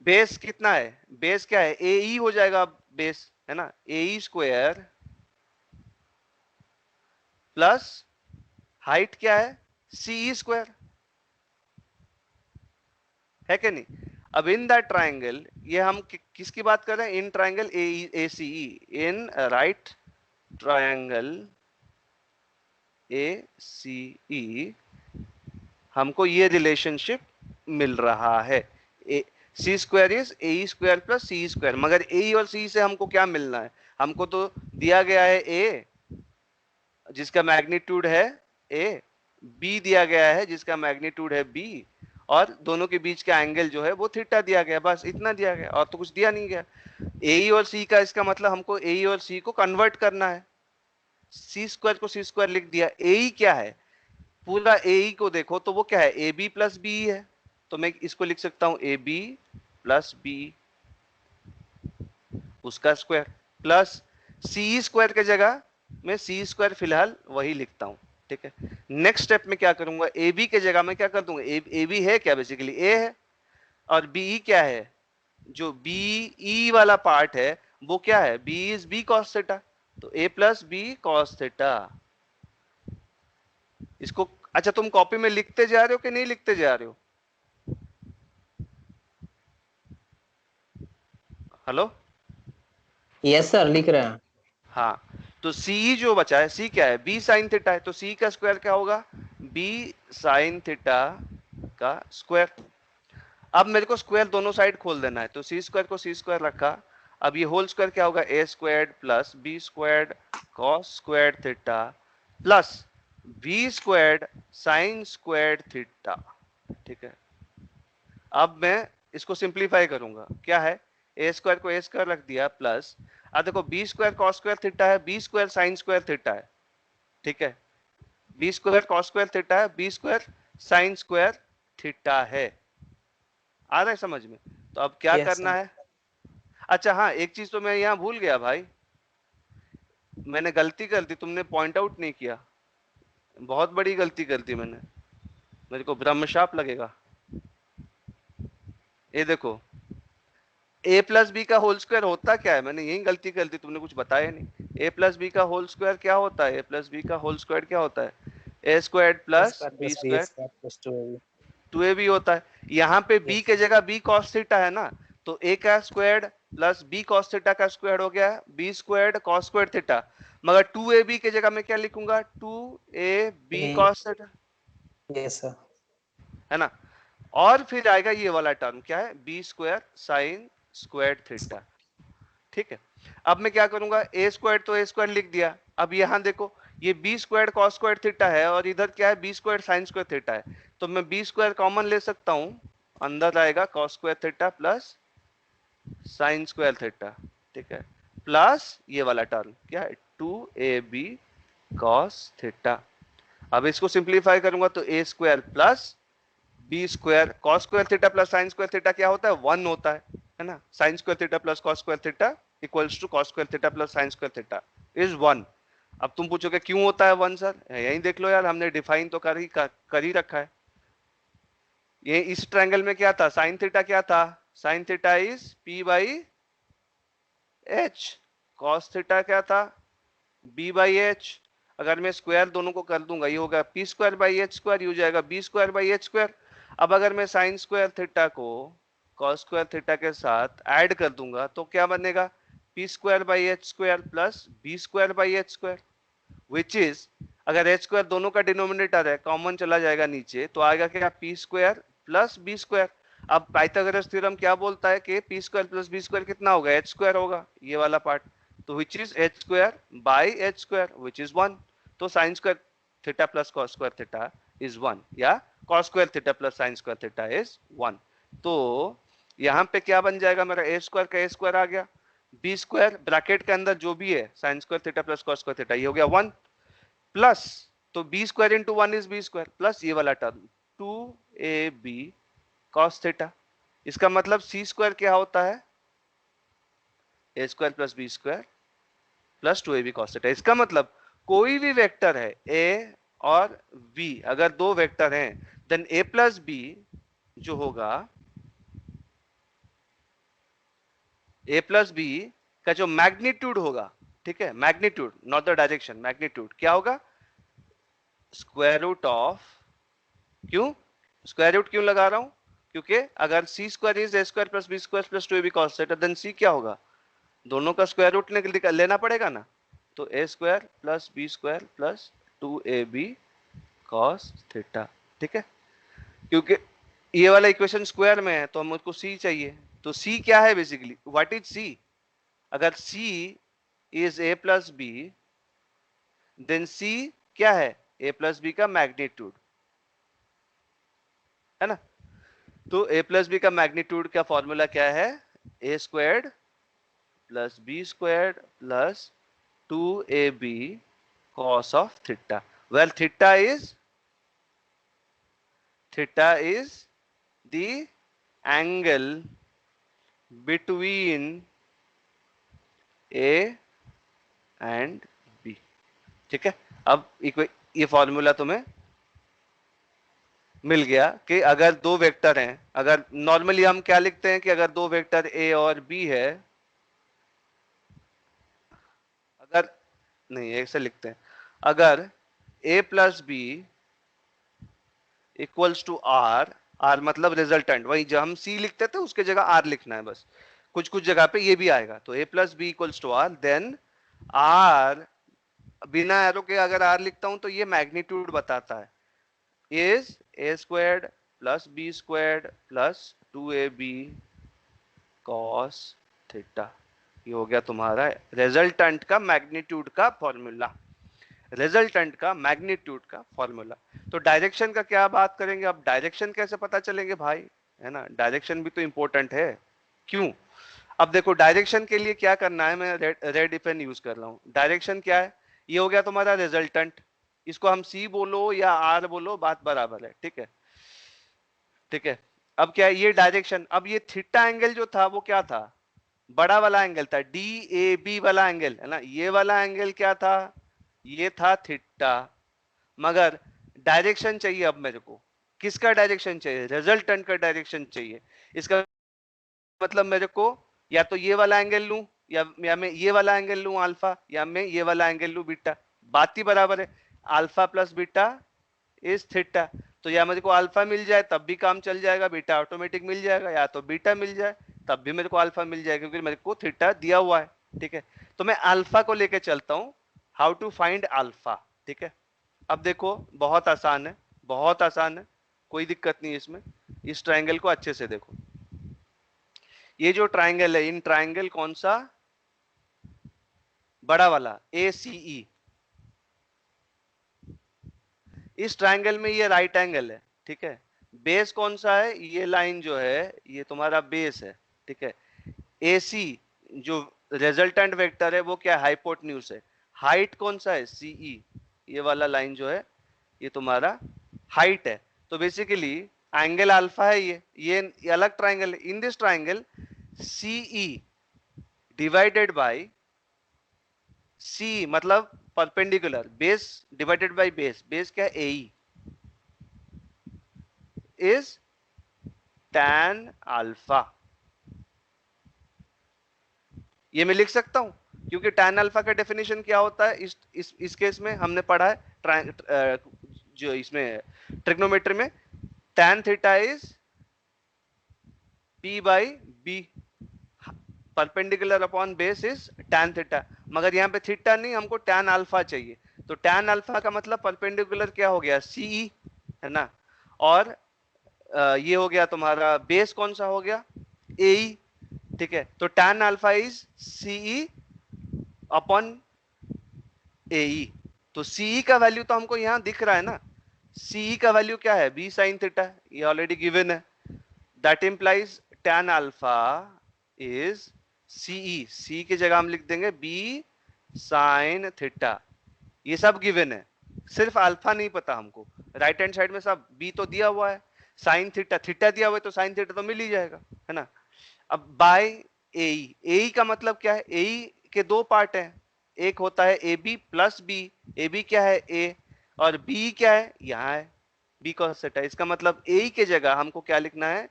बेस कितना है, बेस क्या है, AE हो जाएगा, बेस है ना, AE स्क्वायर प्लस हाइट क्या है, CE स्क्वायर है कि नहीं। अब इन दैट ट्राइंगल, ये हम किसकी बात कर रहे हैं, in triangle ACE, in right triangle ACE हमको ये रिलेशनशिप मिल रहा है, C square is A square plus C square. मगर ए और सी से हमको क्या मिलना है, हमको तो दिया गया है ए जिसका मैग्नीट्यूड है ए, बी दिया गया है जिसका मैग्नीट्यूड है बी, और दोनों के बीच का एंगल जो है वो थीटा दिया गया, बस इतना दिया गया और तो कुछ दिया नहीं गया। ए और सी का इसका मतलब हमको ए और सी को कन्वर्ट करना है, सी स्क्वायर को सी स्क्वायर लिख दिया। ए क्या है, पूरा ए को देखो तो वो क्या है, ए बी प्लस बी है, तो मैं इसको लिख सकता हूं ए बी प्लस बी उसका स्क्वायर, प्लस सी स्क्वायर के जगह मैं सी स्क्वायर फिलहाल वही लिखता हूं। ठीक है, नेक्स्ट स्टेप में क्या करूंगा, ए बी के जगह मैं क्या कर दूंगा, ए बी है क्या, बेसिकली ए है, और बी क्या है, जो बी ई वाला पार्ट है वो क्या है, B is B cos theta, तो A plus B cos theta. इसको अच्छा तुम कॉपी में लिखते जा रहे हो कि नहीं लिखते जा रहे हो, हेलो। यस सर, लिख रहे हैं। हाँ, तो सी जो बचा है, सी क्या है, बी साइन थीटा है, तो सी का स्क्वायर क्या होगा, बी साइन थीटा का स्क्वायर। अब मेरे को स्क्वायर दोनों साइड खोल देना है, तो सी स्क्वायर को सी स्क्वायर रखा, अब ये होल स्क्वायर क्या होगा, A square plus B square cos square theta plus B square sine square theta. ठीक है, अब मैं इसको सिंप्लीफाई करूंगा, क्या है, ए स्क्वायर को ए स्क्वायर रख दिया प्लस, अब देखो B square cos square theta है, B square sine square theta है। ठीक है, B square cos square theta है, B square sine square theta है। आ रहा है समझ में, तो अब क्या यस करना सर। है, अच्छा हाँ एक चीज तो मैं यहाँ भूल गया भाई, मैंने गलती कर दी, तुमने पॉइंट आउट नहीं किया, बहुत बड़ी गलती कर दी मैंने, मेरे को ब्रह्मशाप लगेगा। ये देखो, ए प्लस बी का होल स्क्वायर होता क्या है, मैंने यही गलती कर दी, तुमने कुछ बताया नहीं। ए प्लस बी का होल स्क्वायर क्या होता है, ए प्लस बी का होल स्क्वायर क्या होता है, A square A plus square B plus B square square plus 2ab। Two A B होता है। यहाँ पे बी यस के सर। जगह बी कॉस थीटा है ना, तो ए का square plus B cos theta का स्क्वायर हो गया B square cos square theta, मगर टू ए बी के जगह मैं क्या लिखूंगा, two A B A. Cos theta, yes sir. है ना। और फिर आएगा ये वाला टर्म क्या है, B square sine square theta. ठीक है, अब मैं क्या करूंगा, ए स्क्वायर तो ए स्क्वायर लिख दिया, अब यहां देखो ये B square cos square theta है और इधर क्या है, B square sine square theta है, तो मैं बी स्क्वायर कॉमन ले सकता हूं, अंदर आएगा cos square theta plus sine square theta. ठीक है, प्लस ये वाला टर्म क्या है, two A B cos theta. अब इसको सिंप्लीफाई करूंगा तो A square plus B square cos square theta plus sine square theta क्या होता है, वन होता है ना, sine square theta plus cos square theta equals to cos square theta plus sine square theta is one. अब तुम पूछोगे क्यों होता है वन सर, यही देख लो यार, हमने डिफाइन तो कर ही रखा है। ये इस ट्रायंगल में क्या था, साइन थीटा क्या था, sine theta is P by H, cos theta क्या था, बी बाई एच। अगर मैं स्क्वायर दोनों को कर दूंगा, ये होगा P square by H square, ये हो जाएगा B square by H square. अब अगर मैं साइन स्क्वायर थीटा को कॉस स्क्वायर थीटा के साथ ऐड कर दूंगा तो क्या बनेगा, P square by H square plus B square by H square, which is, अगर एच स्क्वायर दोनों का डिनोमिनेटर है, कॉमन चला जाएगा नीचे, तो आएगा क्या, P square plus B square. अब पाइथागोरस थ्योरम क्या बोलता है कि P square plus B square कितना होगा, एच स्क्वायर होगा, ये वाला पार्ट, तो which is H square by H square which is 1। तो sine square theta plus cos square theta is 1, या cos square theta plus sine square theta is 1। तो यहाँ पे क्या बन जाएगा मेरा, ए स्क्वायर का ए स्क्वायर आ गया, बी स्क्वायर ब्रैकेट के अंदर जो भी है sine square theta plus cos square theta, ये हो गया 1 प्लस, तो B square into 1 is B square plus ये वाला टर्म 2ab cos थीटा। इसका मतलब सी स्क्वायर क्या होता है, A square plus B square plus 2ab cos theta. इसका मतलब कोई भी वेक्टर है ए और बी, अगर दो वेक्टर हैं, देन ए प्लस बी जो होगा, ए प्लस बी का जो मैग्नीट्यूड होगा, ठीक है, magnitude not the direction, magnitude क्या होगा, स्क्वायर रूट ऑफ, क्यों स्क्वायर रूट क्यों लगा रहा हूं, क्योंकि अगर C square is A square plus B square plus 2ab cos theta, then C क्या होगा, दोनों का स्क्वायर रूट लेना पड़ेगा ना, तो A square plus B square plus 2ab cos theta, ठीक है, क्योंकि ये वाला इक्वेशन स्क्वायर में है तो हमको सी चाहिए। तो सी क्या है बेसिकली, व्हाट इज सी, अगर C is A plus B, then C क्या है, ए प्लस बी का मैग्नीट्यूड, है ना। तो ए प्लस बी का मैग्नीट्यूड का फॉर्मूला क्या है, A squared plus B squared plus 2ab cos of theta, well theta is the angle between a and b, ठीक है। अब ये फॉर्मूला तुम्हें मिल गया कि अगर दो वेक्टर हैं, अगर नॉर्मली हम क्या लिखते हैं कि अगर दो वेक्टर a और b है, अगर नहीं ऐसे लिखते हैं, अगर a plus B equals to R, R मतलब रिजल्टेंट, वही जो हम सी लिखते थे उसके जगह आर लिखना है बस, कुछ कुछ जगह पे ये भी आएगा, तो a plus B equals to R, then R, बिना एरो के अगर आर लिखता हूं तो ये मैग्नीट्यूड बताता है, is A squared plus B squared plus 2ab cos theta. ये हो गया तुम्हारा रिजल्टेंट का मैग्नीट्यूड का फॉर्मूला, रिजल्टेंट का मैग्नीट्यूड का फॉर्मूला। तो डायरेक्शन का क्या बात करेंगे, अब डायरेक्शन कैसे पता चलेंगे भाई, है ना, डायरेक्शन भी तो इंपॉर्टेंट है, क्यों। अब देखो डायरेक्शन के लिए क्या करना है, मैं रेड पेन यूज कर रहा हूं, डायरेक्शन क्या है, ये हो गया तुम्हारा रिजल्टेंट, इसको हम सी बोलो या आर बोलो बात बराबर है, ठीक है, ठीक है। अब क्या है ये डायरेक्शन, अब ये थीटा एंगल जो था वो क्या था, बड़ा वाला एंगल था, डी ए बी वाला एंगल, है ना, ये वाला एंगल क्या था, ये था थीटा, मगर डायरेक्शन चाहिए अब मेरे को, किसका डायरेक्शन चाहिए, रिजल्टेंट का डायरेक्शन चाहिए। इसका मतलब मेरे को या तो ये वाला एंगल लूं, या मैं ये वाला एंगल लूं अल्फा, या मैं ये वाला एंगल लूं बीटा, बात ही बराबर है, alpha plus beta is theta. तो या मेरे को अल्फा मिल जाए तब भी काम चल जाएगा, बीटा ऑटोमेटिक मिल जाएगा, या तो बीटा मिल जाए तब भी मेरे को अल्फा मिल जाएगा, क्योंकि मेरे को थीटा दिया हुआ है, ठीक है। तो मैं अल्फा को लेके चलता हूं, हाउ टू फाइंड अल्फा, ठीक है। अब देखो बहुत आसान है, बहुत आसान है, कोई दिक्कत नहीं है इसमें, इस ट्रायंगल को अच्छे से देखो, ये जो ट्रायंगल है, इन ट्रायंगल कौन सा, बड़ा वाला ACE, इस ट्रायंगल में ये राइट एंगल है, ठीक है, बेस कौन सा है, ये लाइन जो है ये तुम्हारा बेस है, ठीक है। AC जो रिजल्टेंट वेक्टर है वो क्या है, हाइपोटेन्यूज है, हाइट कौन सा है CE, ये वाला लाइन जो है ये तुम्हारा हाइट है। तो बेसिकली एंगल अल्फा है, ये अलग ट्रायंगल है, in this triangle CE divided by C मतलब perpendicular, base divided by base, base क्या है AE, इज tan अल्फा, ये मैं लिख सकता हूं, क्योंकि tan अल्फा का डेफिनेशन क्या होता है, इस केस में हमने पढ़ा है जो इसमें ट्रिग्नोमेट्री में, tan theta is P by B, perpendicular upon base is tan theta, मगर यहाँ पे थीटा नहीं, हमको tan अल्फा चाहिए, तो tan अल्फा का मतलब परपेंडिकुलर क्या हो गया CE, है ना, और ये हो गया तुम्हारा बेस कौन सा हो गया, ए, ठीक है। तो tan alpha is CE upon A, तो सीई का वैल्यू तो हमको यहां दिख रहा है ना, सीई का वैल्यू क्या है, बी साइन थीटा, ये ऑलरेडी गिवन है। That implies tan alpha is CE, C की जगह हम लिख देंगे बी साइन थीटा, ये सब गिवन है, सिर्फ अल्फा नहीं पता हमको। राइट हैंड साइड में सब बी तो दिया हुआ है, साइन थीटा, थीटा दिया हुआ है तो साइन थीटा तो मिल ही जाएगा, है ना। अब बाय ए का मतलब क्या है, ए के दो पार्ट हैं, एक होता है A B plus B, A B क्या है ए, और बी क्या है यहाँ है बी कॉस थीटा। इसका मतलब ए के जगह हमको क्या लिखना है,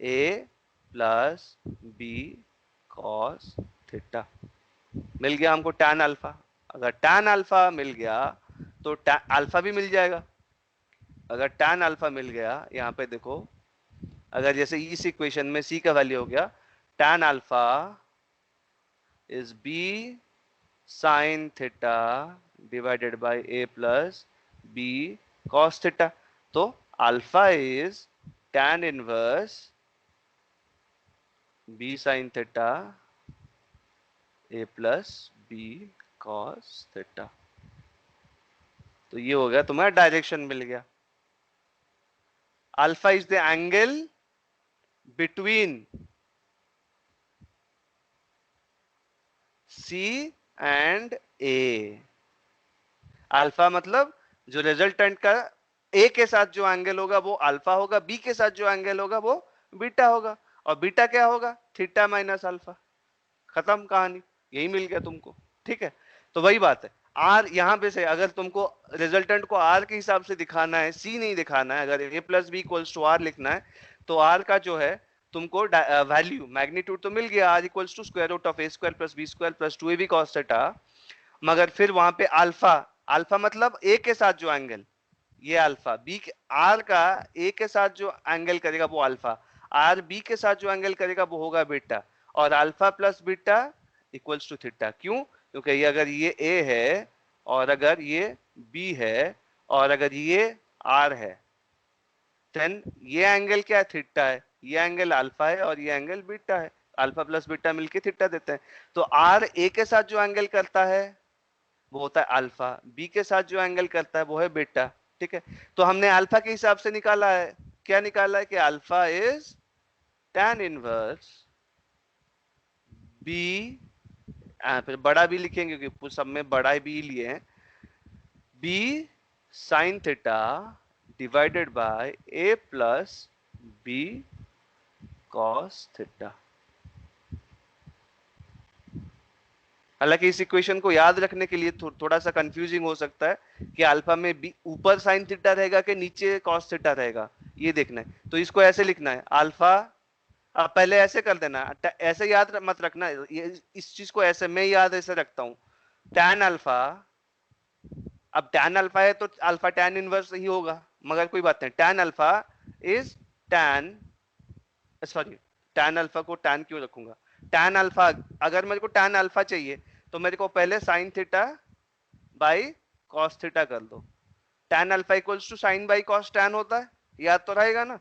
A plus B cos theta. मिल गया हमको tan अल्फा, अगर tan अल्फा मिल गया तो अल्फा भी मिल जाएगा। अगर tan अल्फा मिल गया, यहाँ पे देखो, अगर जैसे इस इक्वेशन में c का वैल्यू हो गया tan alpha is b sin theta divided by a plus b cos theta, तो alpha is tan inverse b sin theta a plus b cos theta. तो ये हो गया तुम्हारा डायरेक्शन मिल गया। Alpha is the angle between C and A। Alpha मतलब जो रिजल्टेंट का A के साथ जो एंगल होगा वो अल्फा होगा, B के साथ जो एंगल होगा वो बीटा होगा, और बीटा क्या होगा, थीटा माइनस अल्फा। खत्म कहानी, यही मिल गया तुमको, ठीक है। तो वही बात है, आर यहां पे से अगर तुमको रिजल्टेंट को आर के हिसाब से दिखाना है, सी नहीं दिखाना है, अगर A plus B equals to R लिखना है, तो आर का जो है तुमको वैल्यू मैग्नीट्यूड तो मिल गया, R equals to square root of A square plus B square plus 2ab cos theta, मगर फिर वहां पे अल्फा, अल्फा मतलब ए के साथ जो एंगल, ये अल्फा, बी आर का ए के साथ जो एंगल करेगा वो अल्फा, आर बी के साथ जो एंगल करेगा वो होगा बीटा, और alpha plus beta equals to theta. क्यों, क्योंकि ये अगर ये ए है और अगर ये बी है और अगर ये आर है, देन ये एंगल क्या है, थीटा है, ये एंगल अल्फा है और ये एंगल बीटा है, अल्फा प्लस बीटा मिलके थीटा देते हैं। तो आर ए के साथ जो एंगल करता है वो होता है अल्फा, बी के साथ जो एंगल करता है वो है बीटा, ठीक है। तो हमने अल्फा के हिसाब से निकाला है, क्या निकाला है कि alpha is tan inverse B, फिर बड़ा बी लिखेंगे क्योंकि सब में बड़ा बी लिए हैं, B sine theta divided by A plus B cos theta. हालांकि इस इक्वेशन को याद रखने के लिए थोड़ा सा कंफ्यूजिंग हो सकता है कि अल्फा में बी ऊपर साइन थीटा रहेगा कि नीचे कॉस थीटा रहेगा, ये देखना है। तो इसको ऐसे लिखना है अल्फा, अब पहले ऐसे कर देना, ऐसे याद मत रखना, ये इस चीज को ऐसे मैं याद ऐसे रखता हूं, tan अल्फा, अब tan अल्फा है तो अल्फा tan इनवर्स ही होगा, मगर कोई बात नहीं, tan alpha is tan, sorry tan alpha को tan क्यों रखूंगा, tan अल्फा, अगर मेरे को tan अल्फा चाहिए तो मेरे को पहले sin theta by cos theta कर दो, tan alpha equals to sin by cos tan होता है, याद तो रहेगा ना।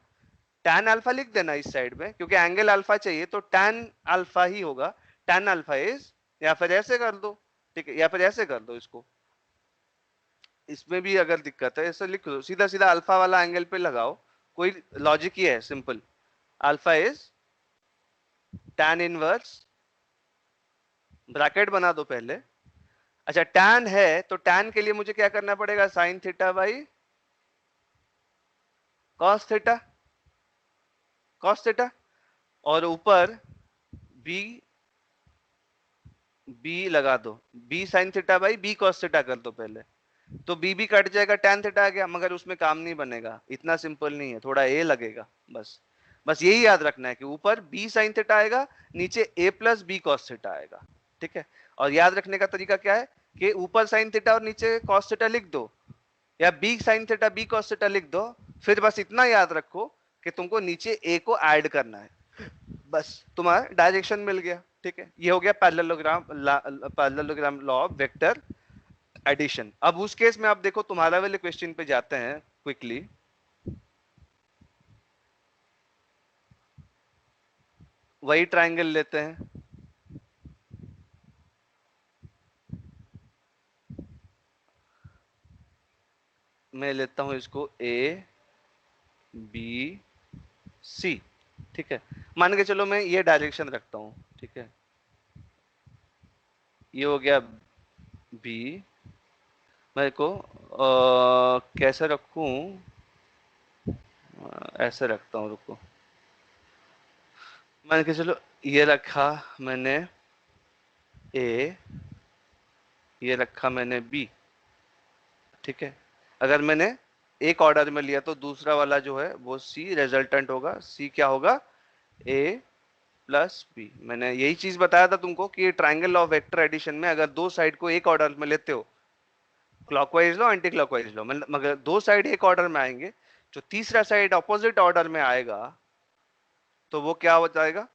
tan अल्फा लिख देना इस साइड में, क्योंकि एंगल अल्फा चाहिए तो tan अल्फा ही होगा, tan अल्फा इज, या फिर ऐसे कर दो, ठीक है, या फिर ऐसे कर दो इसको, इसमें भी अगर दिक्कत है ऐसे लिख दो, सीधा सीधा अल्फा वाला एंगल पे लगाओ, कोई लॉजिक ही है simple, alpha is tan inverse, bracket बना दो पहले, अच्छा tan है तो tan के लिए मुझे क्या करना पड़ेगा, sin theta by cos theta, cos theta, और ऊपर b b लगा दो, b sin theta by b cos theta कर दो पहले, तो b कट जाएगा, tan थीटा आ गया, मगर उसमें काम नहीं बनेगा, इतना सिंपल नहीं है, थोड़ा a लगेगा, बस बस यही याद रखना है कि ऊपर b sin थीटा आएगा, नीचे a plus b cos theta आएगा, ठीक है। और याद रखने का तरीका क्या है कि ऊपर sin थीटा और नीचे cos थीटा लिख दो, या b sin theta b cos theta लिख दो, फिर बस इतना याद रखो कि तुमको नीचे a को ऐड करना है, बस तुम्हारा डायरेक्शन मिल गया, ठीक है। ये हो गया parallelogram law of vector addition. अब उस केस में आप देखो तुम्हारा वाले क्वेश्चन पे जाते हैं क्विकली, वही ट्राइंगल लेते हैं, मैं लेता हूं इसको ए बी सी, ठीक है। मान के चलो मैं ये डायरेक्शन रखता हूं, ठीक है, ये हो गया बी, मैं को कैसे रखूं, ऐसे रखता हूं, रुको, मान के चलो ये रखा मैंने ए, ये रखा मैंने बी, ठीक है। अगर मैंने एक ऑर्डर में लिया तो दूसरा वाला जो है वो सी रिजल्टेंट होगा, सी क्या होगा, ए प्लस बी। मैंने यही चीज बताया था तुमको कि ट्राइंगल ऑफ वेक्टर एडिशन में अगर दो साइड को एक ऑर्डर में लेते हो, क्लॉकवाइज लो एंटी क्लॉकवाइज लो, मतलब मगर दो साइड एक ऑर्डर में आएंगे, जो तीसरा साइड ऑपोजिट ऑर्डर में आएगा तो वो क्या हो जाएगा,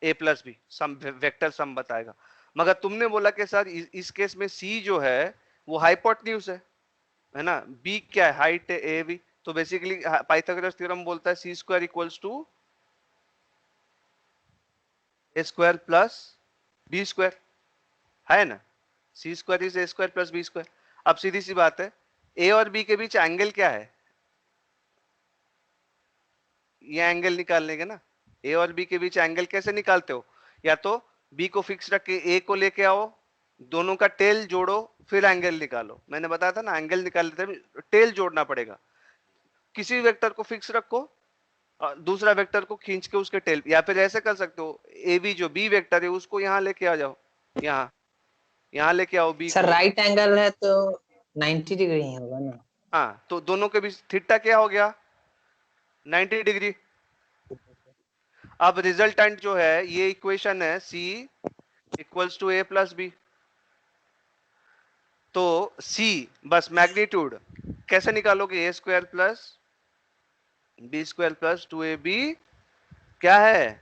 ए प्लस बी, सम वेक्टर सम बताएगा। मगर तुमने बोला कि सर इस केस में सी जो है वो हाइपोटेन्यूज है ना, बी क्या है, हाइट है, ए बी, तो बेसिकली पाइथागोरस थ्योरम बोलता है C square equals to A square plus B square, है ना, C square is A square plus B square. अब सीधी सी बात है, ए और बी के बीच एंगल क्या है, ये एंगल निकाल लेंगे ना, ए और बी के बीच एंगल कैसे निकालते हो, या तो बी को फिक्स रख के ए को लेके आओ, दोनों का टेल जोड़ो, फिर एंगल निकालो। मैंने बताया था ना, एंगल निकालते हैं टेल जोड़ना पड़ेगा, किसी वेक्टर को फिक्स रखो और दूसरा वेक्टर को खींच के उसके टेल, या फिर ऐसे कर सकते हो, ए बी जो बी वेक्टर है उसको यहाँ लेके आ जाओ, यहाँ यहाँ लेके आओ बी सर को। राइट एंगल है तो 90 डिग्री ही होगा ना। हाँ, तो दोनों के बीच थीटा क्या हो गया, 90 डिग्री। अब रिजल्टेंट जो है, ये इक्वेशन है C equals to A plus B, तो सी बस मैग्नीट्यूड कैसे निकालोगे, A square plus B square plus 2ab क्या है,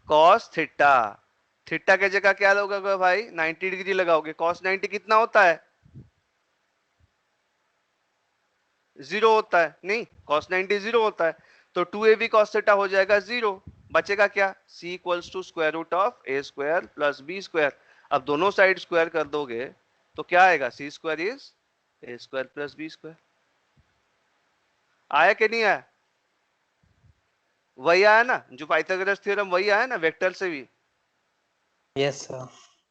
कॉस थीटा। थीटा की जगह क्या लगोगे भाई, 90 डिग्री लगाओगे, कॉस 90 कितना होता है, 0 होता है, नहीं कॉस 90 0 होता है, तो 2ab कॉस थीटा हो जाएगा 0, बचेगा क्या, c equals to square root of A square plus B square. अब दोनों साइड स्क्वायर कर दोगे तो क्या आएगा, C square is A square plus B square. आया कि नहीं आया, वही आया ना जो पाइथागोरस थ्योरम, वही आया ना वेक्टर से भी। Yes sir.